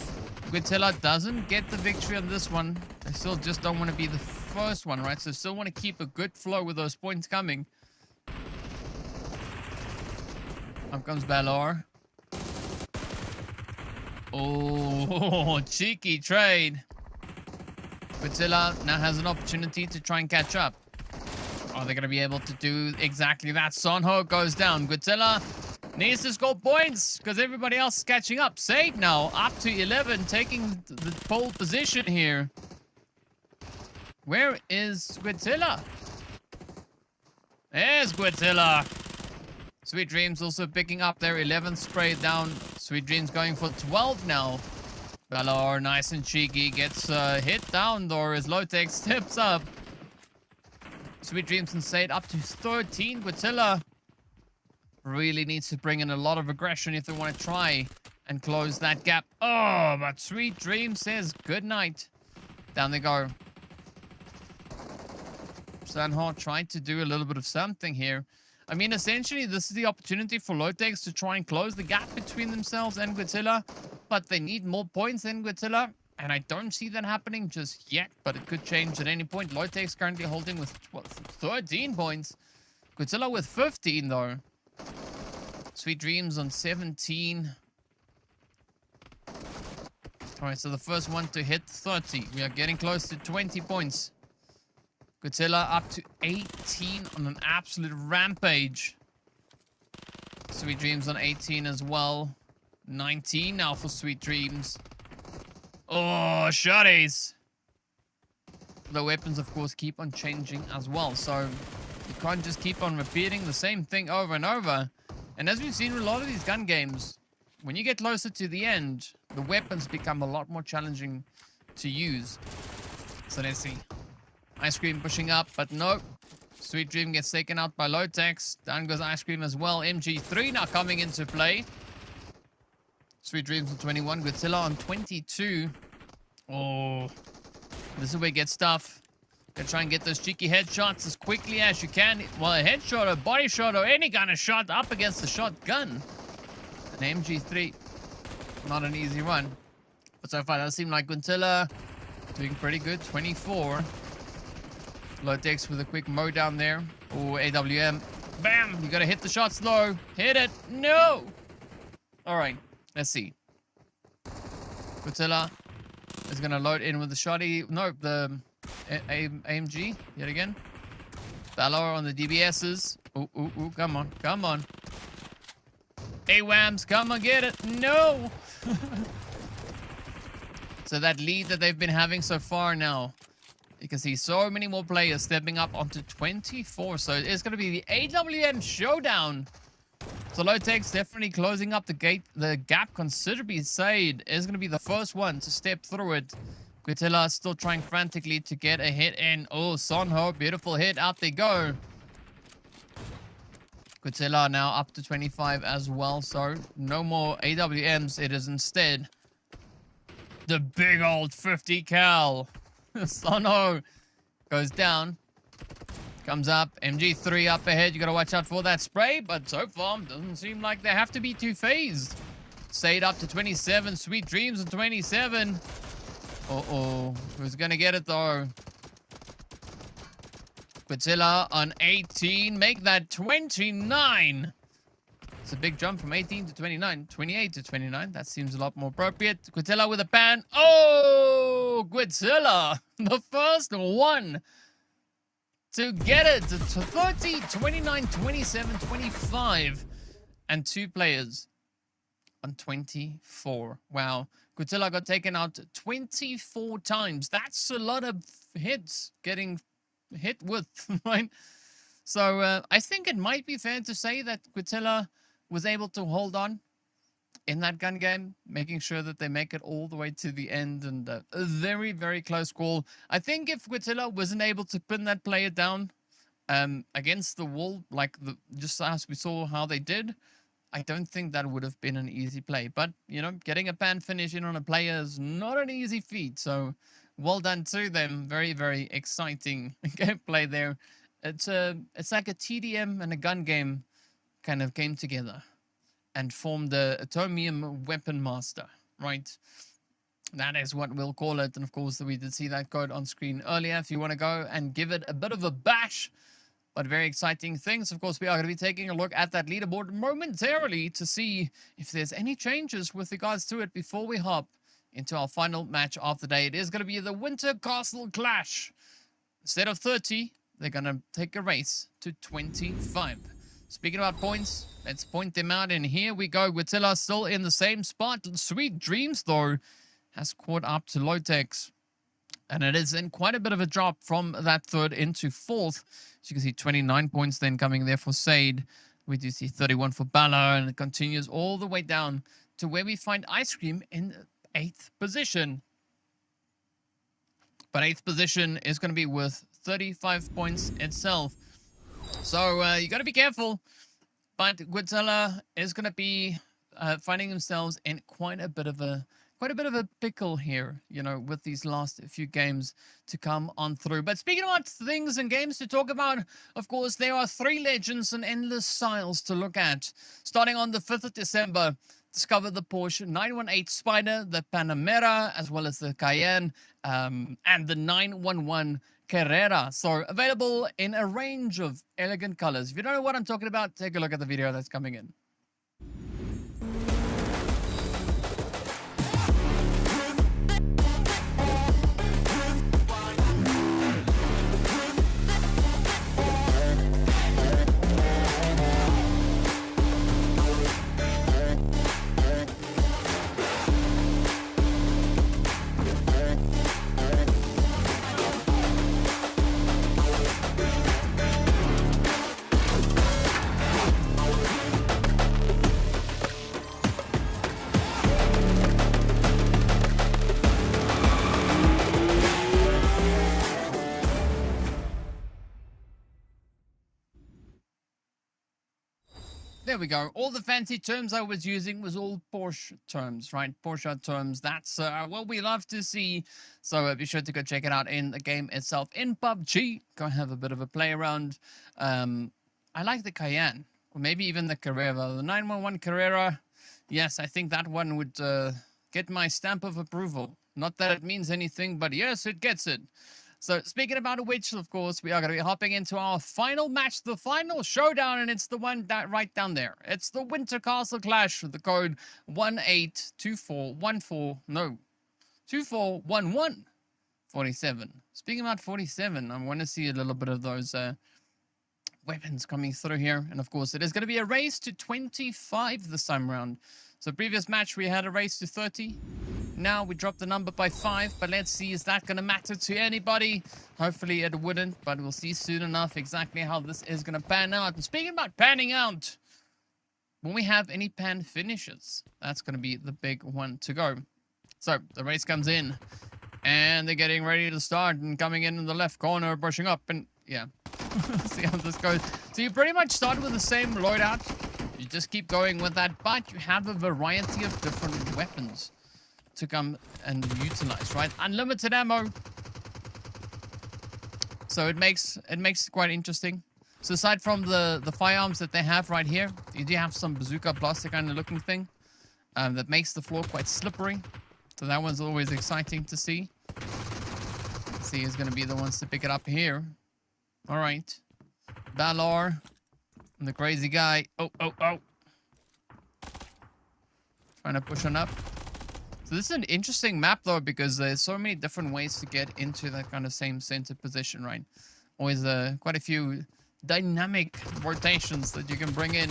[SPEAKER 1] Gutilla doesn't get the victory on this one, they still just don't want to be the first one, right? So still want to keep a good flow with those points coming. Up comes Balor. Oh, cheeky trade. Gutilla now has an opportunity to try and catch up. Are they going to be able to do exactly that? Sonho goes down. Gutilla needs to score points because everybody else is catching up. Sade now up to 11, taking the pole position here. Where is Gutilla? There's Gutilla. Sweet Dreams also picking up their 11th spray down. Sweet Dreams going for 12 now. Balor, nice and cheeky, gets hit down though as Lotex steps up. Sweet Dreams and Sade up to 13. Gutilla really needs to bring in a lot of aggression if they want to try and close that gap. Oh, but Sweet Dreams says good night. Down they go. Sanho tried to do a little bit of something here. I mean, essentially, this is the opportunity for Lotex to try and close the gap between themselves and Gutilla, but they need more points than Gutilla. And I don't see that happening just yet, but it could change at any point. Lotex currently holding with, what, 13 points. Gutilla with 15, though. Sweet Dreams on 17. Alright, so the first one to hit 30. We are getting close to 20 points. Gutilla up to 18 on an absolute rampage. Sweet Dreams on 18 as well. 19 now for Sweet Dreams. Oh, shotties. The weapons, of course, keep on changing as well. So you can't just keep on repeating the same thing over and over. And as we've seen with a lot of these gun games, when you get closer to the end, the weapons become a lot more challenging to use. So let's see. Ice Cream pushing up, but no. Sweet Dream gets taken out by Lotex. Down goes Ice Cream as well. MG3 now coming into play. Sweet Dreams on 21. Gutilla on 22. Oh. This is where it gets tough. Gonna try and get those cheeky headshots as quickly as you can. Well, a headshot, a body shot, or any kind of shot up against the shotgun. An MG3. Not an easy run. But so far, it does seem like Gutilla doing pretty good. 24. Lotex with a quick mow down there. Oh, AWM. Bam! You gotta hit the shots low. Hit it. No! Alright. Let's see. Gutilla is going to load in with the shotty. No, the AMG yet again. Balor on the DBSs. Ooh, ooh, ooh. Come on. Come on. AWAMs. Come on, get it. No! So that lead that they've been having so far now. You can see so many more players stepping up onto 24. So it's going to be the AWM showdown. So Lotex definitely closing up the gap considerably. Sade is going to be the first one to step through it. Gutilla still trying frantically to get a hit in. Oh, Sonho, beautiful hit. Out they go. Gutilla now up to 25 as well. So no more AWMs. It is instead the big old 50 cal. Sonho goes down. Comes up. MG3 up ahead. You got to watch out for that spray. But so far, doesn't seem like they have to be too phased. Sade up to 27. Sweet Dreams on 27. Uh-oh. Who's gonna get it though? Quintilla on 18. Make that 29. It's a big jump from 18 to 29. 28 to 29. That seems a lot more appropriate. Quintilla with a pan. Oh! Quintilla! The first one to get it to 30, 29, 27, 25. And 2 players on 24. Wow. Quintilla got taken out 24 times. That's a lot of hits getting hit with, right? So I think it might be fair to say that Quintilla was able to hold on in that gun game, making sure that they make it all the way to the end, and a very, very close call. I think if Quintilla wasn't able to pin that player down against the wall, like just as we saw how they did, I don't think that would have been an easy play. But, you know, getting a pan finish in on a player is not an easy feat. So, well done to them. Very, very exciting gameplay there. It's like a TDM and a gun game kind of came together and formed the Atomium Weapon Master, right? That is what we'll call it. And, of course, we did see that code on screen earlier. If you want to go and give it a bit of a bash, but very exciting things. Of course, we are going to be taking a look at that leaderboard momentarily to see if there's any changes with regards to it before we hop into our final match of the day. It is going to be the Winter Castle Clash. Instead of 30, they're going to take a race to 25. Speaking about points, let's point them out. And here we go. Quintilla still in the same spot. Sweet Dreams, though, has caught up to Lotex. And it is in quite a bit of a drop from that third into 4th. As you can see, 29 points then coming there for Sade. We do see 31 for Bala, and it continues all the way down to where we find Ice Cream in 8th position. But 8th position is going to be with 35 points itself. So you got to be careful. But Quintilla is going to be finding themselves in quite a bit of a pickle here, you know, with these last few games to come on through. But speaking about things and games to talk about, of course, there are 3 legends and endless styles to look at. Starting on the 5th of December, discover the Porsche 918 Spider, the Panamera, as well as the Cayenne, and the 911 Carrera. So available in a range of elegant colors. If you don't know what I'm talking about, take a look at the video that's coming in. There we go. All the fancy terms I was using was all Porsche terms, right? Porsche terms. That's what we love to see. So be sure to go check it out in the game itself. In PUBG, go have a bit of a play around. I like the Cayenne, or maybe even the Carrera. The 911 Carrera, yes, I think that one would get my stamp of approval. Not that it means anything, but yes, it gets it. So speaking about which, of course, we are going to be hopping into our final match, the final showdown, and it's the one that right down there. It's the Winter Castle Clash with the code 241147. Speaking about 47, I want to see a little bit of those weapons coming through here. And of course, it is going to be a race to 25 this time around. So previous match, we had a race to 30. Now we dropped the number by 5, but let's see, is that going to matter to anybody? Hopefully it wouldn't, but we'll see soon enough exactly how this is going to pan out. And speaking about panning out, when we have any pan finishes, that's going to be the big one to go. So the race comes in, and they're getting ready to start, and coming in the left corner, brushing up, and yeah. See how this goes. So you pretty much start with the same loadout. You just keep going with that, but you have a variety of different weapons to come and utilize, right? Unlimited ammo. So it makes it quite interesting. So aside from the firearms that they have right here, you do have some bazooka blaster kind of looking thing. that makes the floor quite slippery. So that one's always exciting to see. Let's see who's going to be the ones to pick it up here. All right. Balor and the crazy guy. Oh. Trying to push on up. So this is an interesting map, though, because there's so many different ways to get into that kind of same center position, right? Always quite a few dynamic rotations that you can bring in.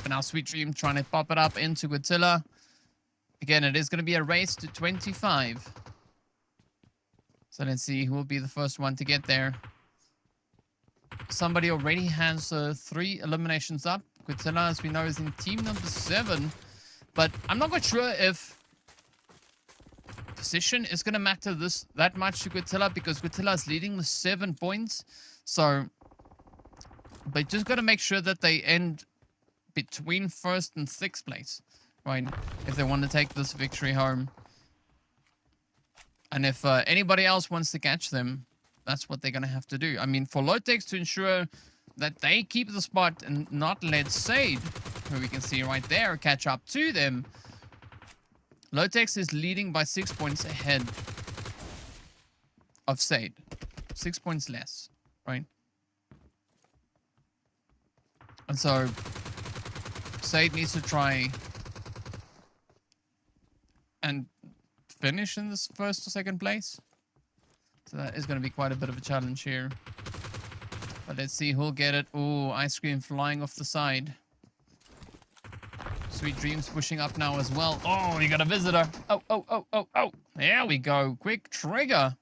[SPEAKER 1] And now Sweet Dream trying to pop it up into Godzilla. Again, it is going to be a race to 25. So let's see who will be the first one to get there. Somebody already has 3 eliminations up. Godzilla, as we know, is in team number 7. But I'm not quite sure if position is going to matter that much to Godzilla, because Godzilla is leading with 7 points. So they just got to make sure that they end between 1st and 6th place, right? If they want to take this victory home. And if anybody else wants to catch them, that's what they're going to have to do. I mean, for Lotex to ensure that they keep the spot and not let Sade, who we can see right there, catch up to them. Lotex is leading by 6 points ahead of Sade. 6 points less, right? And so Sade needs to try and finish in this 1st or 2nd place. So that is going to be quite a bit of a challenge here. But let's see who'll get it. Ooh, ice cream flying off the side. Sweet Dreams pushing up now as well. Oh, you got a visitor. Oh. There we go. Quick trigger.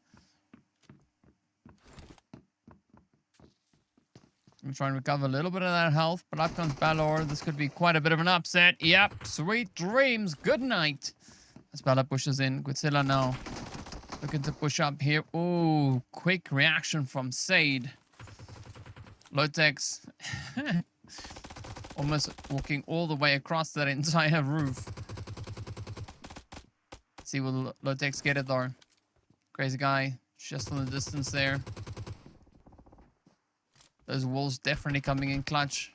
[SPEAKER 1] I'm trying to recover a little bit of that health, but up comes Balor. This could be quite a bit of an upset. Yep, Sweet Dreams. Good night. As Balor pushes in. Godzilla now looking to push up here. Ooh, quick reaction from Sade. Lotex almost walking all the way across that entire roof. Let's see, will Lotex get it though? Crazy guy just on the distance there. Those walls definitely coming in clutch.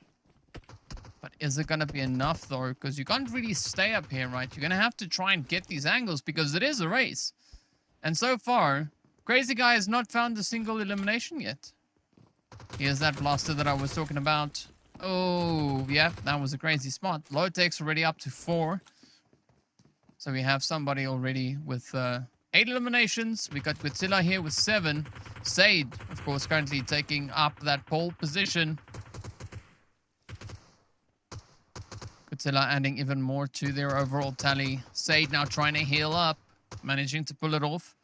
[SPEAKER 1] But is it going to be enough though? Because you can't really stay up here, right? You're going to have to try and get these angles because it is a race. And so far, Crazy Guy has not found a single elimination yet. Here's that blaster that I was talking about. Oh, yeah, that was a crazy spot. Lotex already up to 4. So we have somebody already with 8 eliminations. We got Godzilla here with 7. Sade, of course, currently taking up that pole position. Godzilla adding even more to their overall tally. Sade now trying to heal up, managing to pull it off.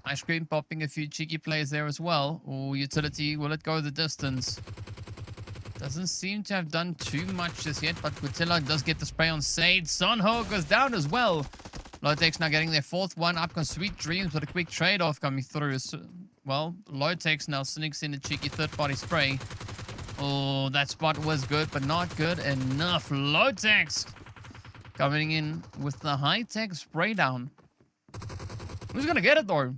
[SPEAKER 1] Ice Cream popping a few cheeky plays there as well. Oh, Utility, will it go the distance? Doesn't seem to have done too much just yet, but Godzilla does get the spray on Sade. Sunho goes down as well. Lotex now getting their 4th one. Up comes Sweet Dreams with a quick trade-off coming through. Well, Lotex now sneaks in a cheeky 3rd-party spray. Oh, that spot was good, but not good enough. Lotex coming in with the high-tech spray down. Who's going to get it, though?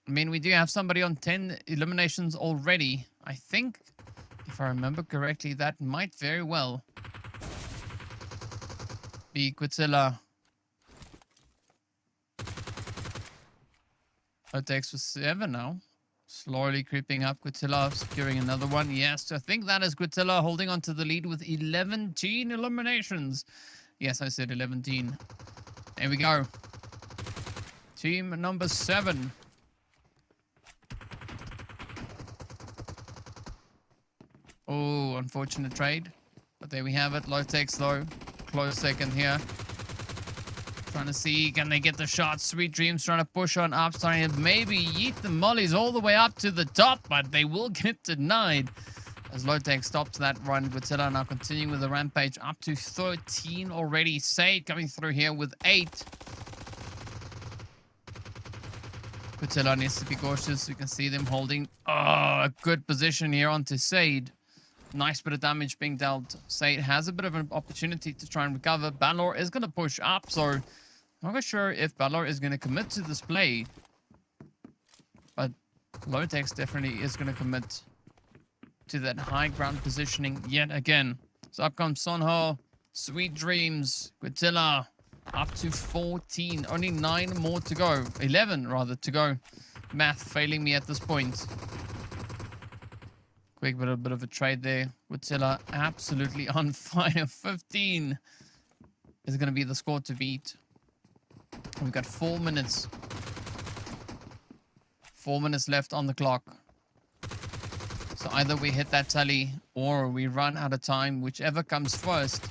[SPEAKER 1] I mean, we do have somebody on 10 eliminations already. I think, if I remember correctly, that might very well be Godzilla. Lotex with 7 now. Slowly creeping up. Godzilla securing another one. Yes, I think that is Godzilla holding on to the lead with 11 eliminations. Yes, I said 11. There we go. Team number 7. Oh, unfortunate trade. But there we have it. Lotex, though. Close second here. Trying to see, can they get the shot? Sweet Dreams trying to push on up. Starting to maybe yeet the mollies all the way up to the top. But they will get denied. As Lotex stops that run. Godzilla now continuing with the rampage. Up to 13 already. Sade coming through here with 8. Godzilla needs to be cautious. You can see them holding a good position here onto Sade. Nice bit of damage being dealt. Sade has a bit of an opportunity to try and recover. Balor is going to push up, so I'm not quite sure if Balor is going to commit to this play. But Lotex definitely is going to commit to that high ground positioning yet again. So up comes Sunho. Sweet Dreams, Guatilla, up to 14. Only 9 more to go. 11, rather, to go. Math failing me at this point. Quick bit of a trade there. Guatilla absolutely on fire. 15 is going to be the score to beat. We've got 4 minutes. 4 minutes left on the clock. So either we hit that tally or we run out of time, whichever comes first.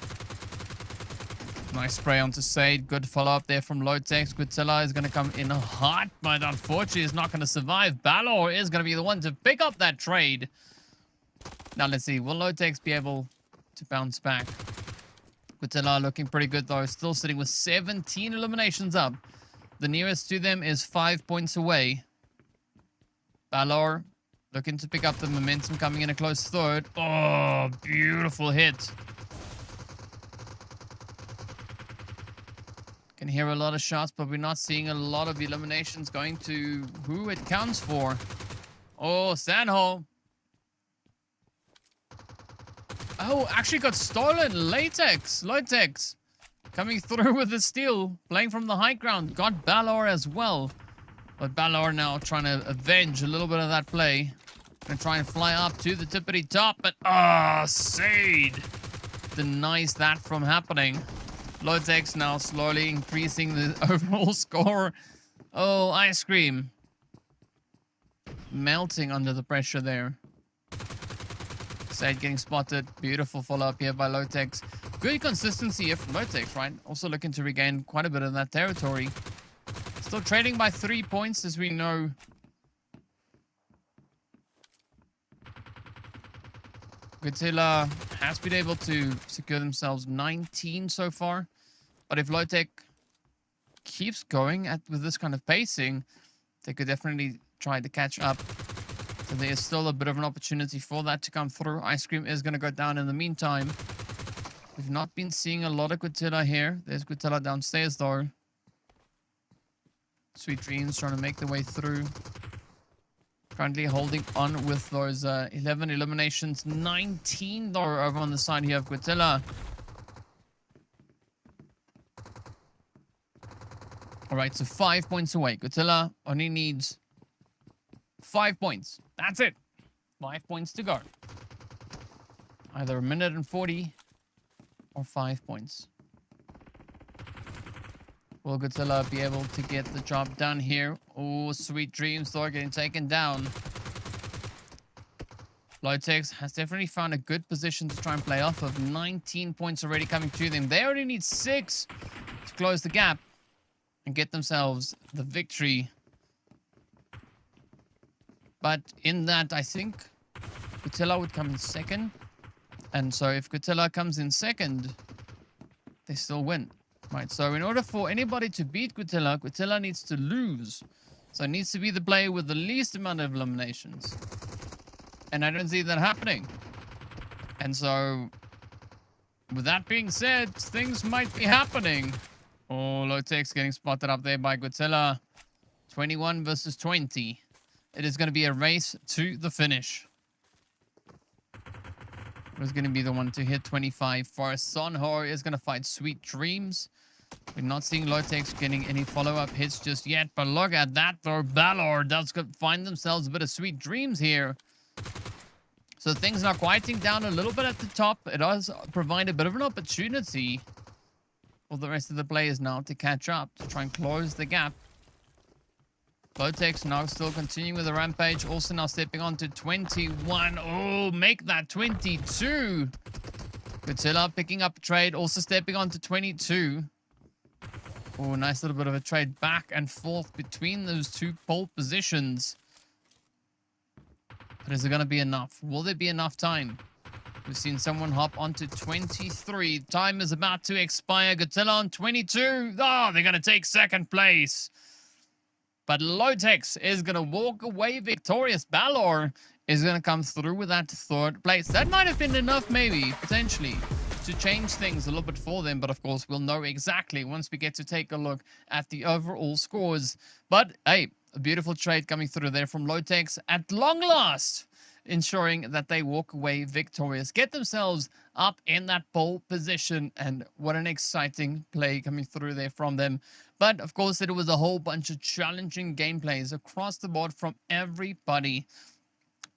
[SPEAKER 1] Nice spray onto Sade. Good follow-up there from Lotex. Guatilla is going to come in hot, but unfortunately is not going to survive. Balor is going to be the one to pick up that trade. Now let's see. Will Lotex be able to bounce back? Guatilla looking pretty good though. Still sitting with 17 eliminations up. The nearest to them is 5 points away. Balor looking to pick up the momentum, coming in a close third. Oh, beautiful hit. Can hear a lot of shots, but we're not seeing a lot of eliminations going to who it counts for. Oh, Sanho. Oh, actually got stolen. Lotex. Coming through with the steal. Playing from the high ground. Got Balor as well. But Balor now trying to avenge a little bit of that play. Gonna try and fly up to the tippity top. But, Sade denies that from happening. Lotex now slowly increasing the overall score. Oh, Ice Cream. Melting under the pressure there. Sade getting spotted. Beautiful follow-up here by Lotex. Good consistency here from Lotex, right? Also looking to regain quite a bit of that territory. Still trading by 3 points, as we know. Guatilla has been able to secure themselves 19 so far. But if Lotex keeps going with this kind of pacing, they could definitely try to catch up. So there is still a bit of an opportunity for that to come through. Ice Cream is going to go down in the meantime. We've not been seeing a lot of Guatilla here. There's Guatilla downstairs though. Sweet Dreams trying to make their way through. Currently holding on with those 11 eliminations. 19 though over on the side here of Guatilla. Alright, so 5 points away. Guatilla only needs 5 points. That's it. 5 points to go. Either 1 minute and 40 or 5 points. Will Guatilla be able to get the job done here? Oh, Sweet Dreams though getting taken down. Lotex has definitely found a good position to try and play off of. 19 points already coming to them. They only need 6 to close the gap and get themselves the victory. But in that, I think Guatilla would come in second. And so if Guatilla comes in second, they still win. Right, so in order for anybody to beat Guatilla, Guatilla needs to lose. So it needs to be the player with the least amount of eliminations. And I don't see that happening. And so, with that being said, things might be happening. Oh, Lotex getting spotted up there by Guatilla. 21 versus 20. It is going to be a race to the finish. Who's going to be the one to hit 25 first? Sonho is going to fight Sweet Dreams. We're not seeing Lotex getting any follow-up hits just yet. But look at that though. Balor does find themselves a bit of Sweet Dreams here. So things are quieting down a little bit at the top. It does provide a bit of an opportunity for the rest of the players now to catch up, to try and close the gap. Lotex now still continuing with the rampage. Also now stepping on to 21. Oh, make that 22. Guatilla picking up a trade. Also stepping on to 22. Oh, nice little bit of a trade back and forth between those two pole positions. But is it going to be enough? Will there be enough time? We've seen someone hop onto 23. Time is about to expire. Guatilla on 22. Oh, they're going to take second place. But Lotex is going to walk away victorious. Balor is going to come through with that third place. That might have been enough, maybe, potentially, to change things a little bit for them. But, of course, we'll know exactly once we get to take a look at the overall scores. But, hey, a beautiful trade coming through there from Lotex. At long last, ensuring that they walk away victorious, get themselves up in that pole position. And what an exciting play coming through there from them. But of course, it was a whole bunch of challenging gameplays across the board from everybody.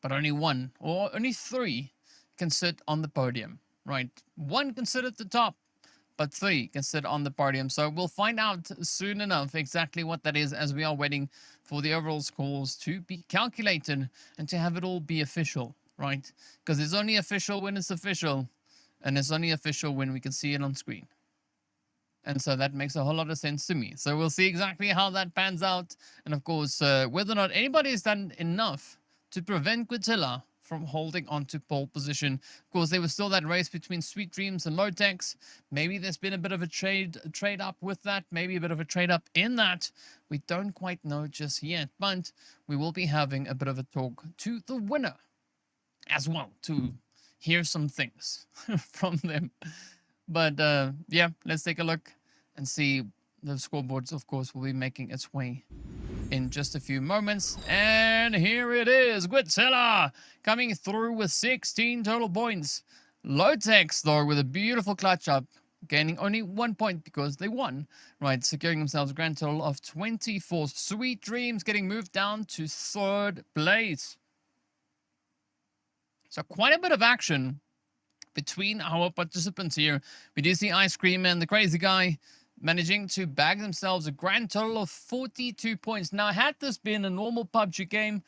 [SPEAKER 1] But only one or only three can sit on the podium, right? One can sit at the top, but three can sit on the podium. So we'll find out soon enough exactly what that is as we are waiting for the overall scores to be calculated and to have it all be official, right? Because it's only official when it's official, and it's only official when we can see it on screen. And so that makes a whole lot of sense to me. So we'll see exactly how that pans out. And of course, whether or not anybody has done enough to prevent Guatilla from holding on to pole position. Of course, there was still that race between Sweet Dreams and Lotex. Maybe there's been a bit of a trade up with that. Maybe a bit of a trade up in that. We don't quite know just yet. But we will be having a bit of a talk to the winner as well to hear some things from them. But yeah, let's take a look and see. The scoreboards, of course, will be making its way in just a few moments. And here it is, Guatilla coming through with 16 total points. Lotex, though, with a beautiful clutch up, gaining only 1 point because they won, right? Securing themselves a grand total of 24. Sweet Dreams getting moved down to 3rd place. So quite a bit of action between our participants here. We do see Ice Cream and the Crazy Guy managing to bag themselves a grand total of 42 points. Now, had this been a normal PUBG game,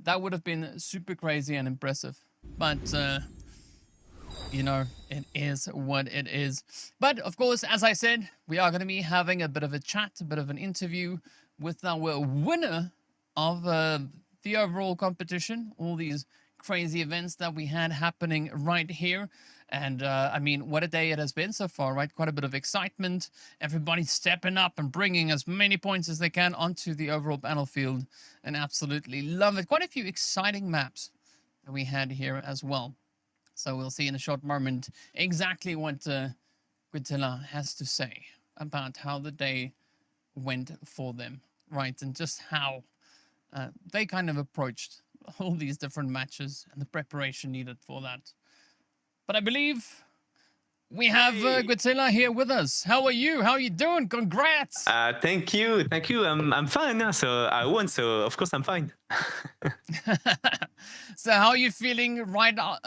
[SPEAKER 1] that would have been super crazy and impressive. But, you know, it is what it is. But, of course, as I said, we are going to be having a bit of a chat, a bit of an interview with our winner of the overall competition. All these crazy events that we had happening right here. And I mean, what a day it has been so far, right? Quite a bit of excitement. Everybody stepping up and bringing as many points as they can onto the overall battlefield. And absolutely love it. Quite a few exciting maps that we had here as well. So we'll see in a short moment exactly what Guatilla has to say about how the day went for them, right? And just how they kind of approached all these different matches and the preparation needed for that. But I believe we have Guatilla here with us. How are you? How are you doing? Congrats!
[SPEAKER 2] Thank you. I'm fine now. So I won. So of course I'm fine.
[SPEAKER 1] So how are you feeling right now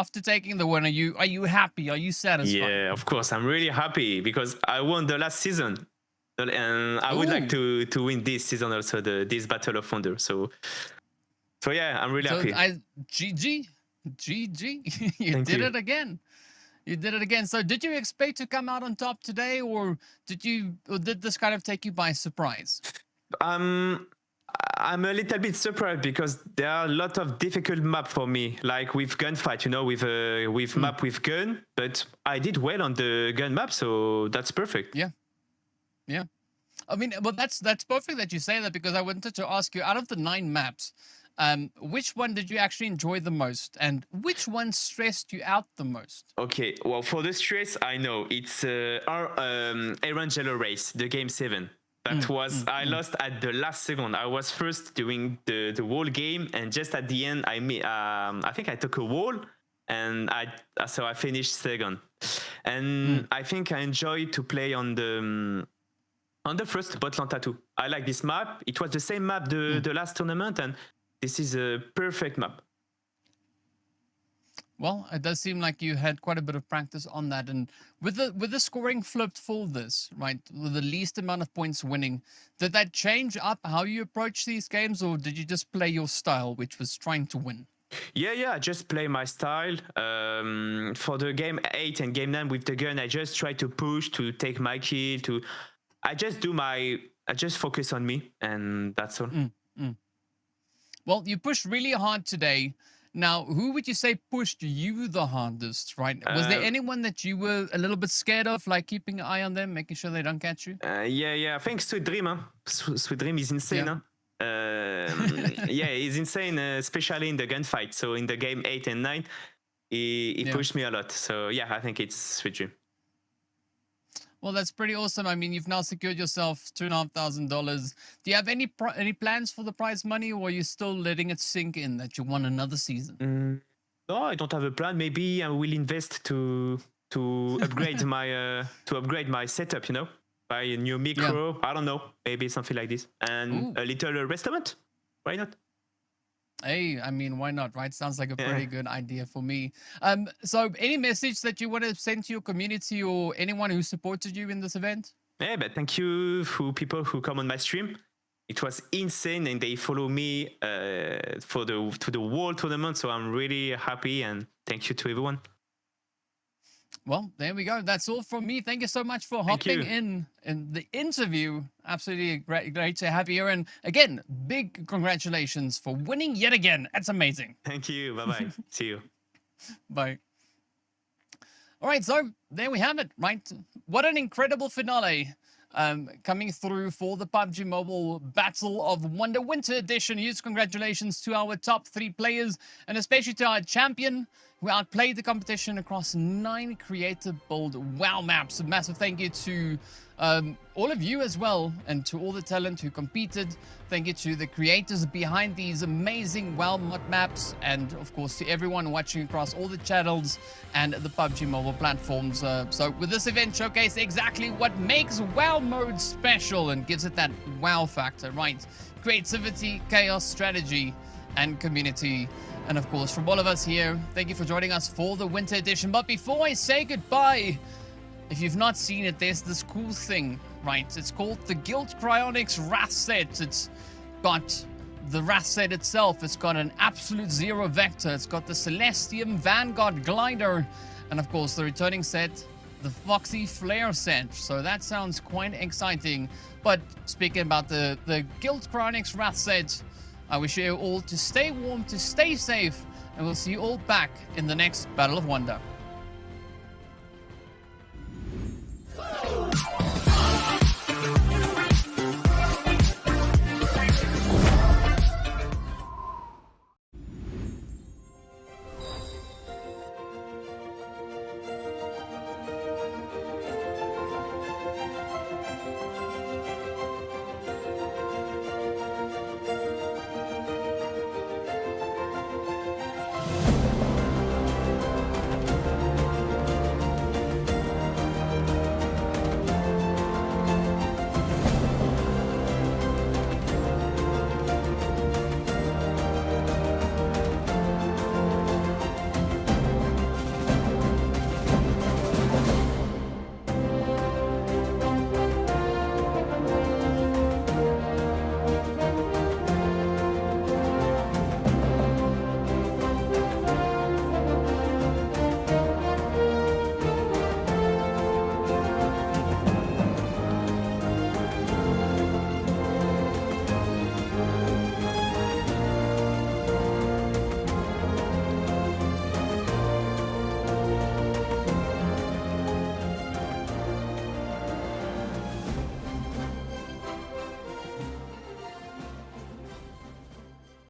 [SPEAKER 1] after taking the win? Are you happy? Are you satisfied?
[SPEAKER 2] Yeah, of course I'm really happy because I won the last season, and I would like to win this season also, this Battle of Wonder. So yeah, I'm really happy.
[SPEAKER 1] GG. You did it again. You did it again. So did you expect to come out on top today, or did this kind of take you by surprise?
[SPEAKER 2] I'm a little bit surprised because there are a lot of difficult map for me, like with gunfight, you know, with map with gun, but I did well on the gun map, so that's perfect.
[SPEAKER 1] Yeah. I mean, well, that's perfect that you say that, because I wanted to ask you, out of the 9 maps, which one did you actually enjoy the most, and which one stressed you out the most?
[SPEAKER 2] Okay, well, for the stress, I know it's our Erangelo race, the game 7. That was I lost at the last second. I was first during the whole game, and just at the end, I think I took a wall, and so I finished second. And I think I enjoyed to play on the first Botlanta too. I like this map. It was the same map the last tournament, and this is a perfect map.
[SPEAKER 1] Well, it does seem like you had quite a bit of practice on that, and with the scoring flipped for this, right, with the least amount of points winning, did that change up how you approach these games, or did you just play your style, which was trying to win?
[SPEAKER 2] Yeah, I just play my style. For the game 8 and game 9 with the gun, I just try to push, to take my kill, I just focus on me, and that's all.
[SPEAKER 1] Well, you pushed really hard today. Now, who would you say pushed you the hardest, right? Was there anyone that you were a little bit scared of, like keeping an eye on them, making sure they don't catch you?
[SPEAKER 2] Yeah, I think Sweet Dream, huh? Sweet Dream is insane, huh? Yeah, he's insane, especially in the gunfight. So in the game 8 and 9, he pushed me a lot. So yeah, I think it's Sweet Dream.
[SPEAKER 1] Well, that's pretty awesome. I mean, you've now secured yourself $2,500. Do you have any plans for the prize money, or are you still letting it sink in that you won another season?
[SPEAKER 2] No, I don't have a plan. Maybe I will invest to upgrade my setup. You know, buy a new micro. I don't know, maybe something like this, and a little restaurant. Why not?
[SPEAKER 1] Hey, I mean, why not, right? Sounds like a pretty good idea for me. So any message that you want to send to your community or anyone who supported you in this event?
[SPEAKER 2] Yeah, but thank you for people who come on my stream. It was insane, and they follow me to the World Tournament. So I'm really happy, and thank you to everyone.
[SPEAKER 1] Well, there we go. That's all from me. Thank you so much for hopping in the interview. Absolutely great to have you here. And again, big congratulations for winning yet again. That's amazing.
[SPEAKER 2] Thank you. Bye-bye. See you.
[SPEAKER 1] Bye. All right, so there we have it, right? What an incredible finale coming through for the PUBG Mobile Battle of Wonder Winter Edition. Huge congratulations to our top 3 players, and especially to our champion, who outplayed the competition across 9 creative build WoW maps. A massive thank you to all of you as well, and to all the talent who competed. Thank you to the creators behind these amazing WoW mod maps, and of course to everyone watching across all the channels and the PUBG Mobile platforms. So with this event showcase exactly what makes WoW mode special and gives it that WoW factor, right? Creativity, chaos, strategy, and community. And of course, from all of us here, thank you for joining us for the Winter Edition. But before I say goodbye, if you've not seen it, there's this cool thing, right? It's called the Guild Cryonics Wrath Set. It's got the Wrath Set itself. It's got an Absolute Zero Vector. It's got the Celestium Vanguard Glider. And of course, the returning set, the Foxy Flare set. So that sounds quite exciting. But speaking about the Guild Cryonics Wrath Set, I wish you all to stay warm, to stay safe, and we'll see you all back in the next Battle of Wonder.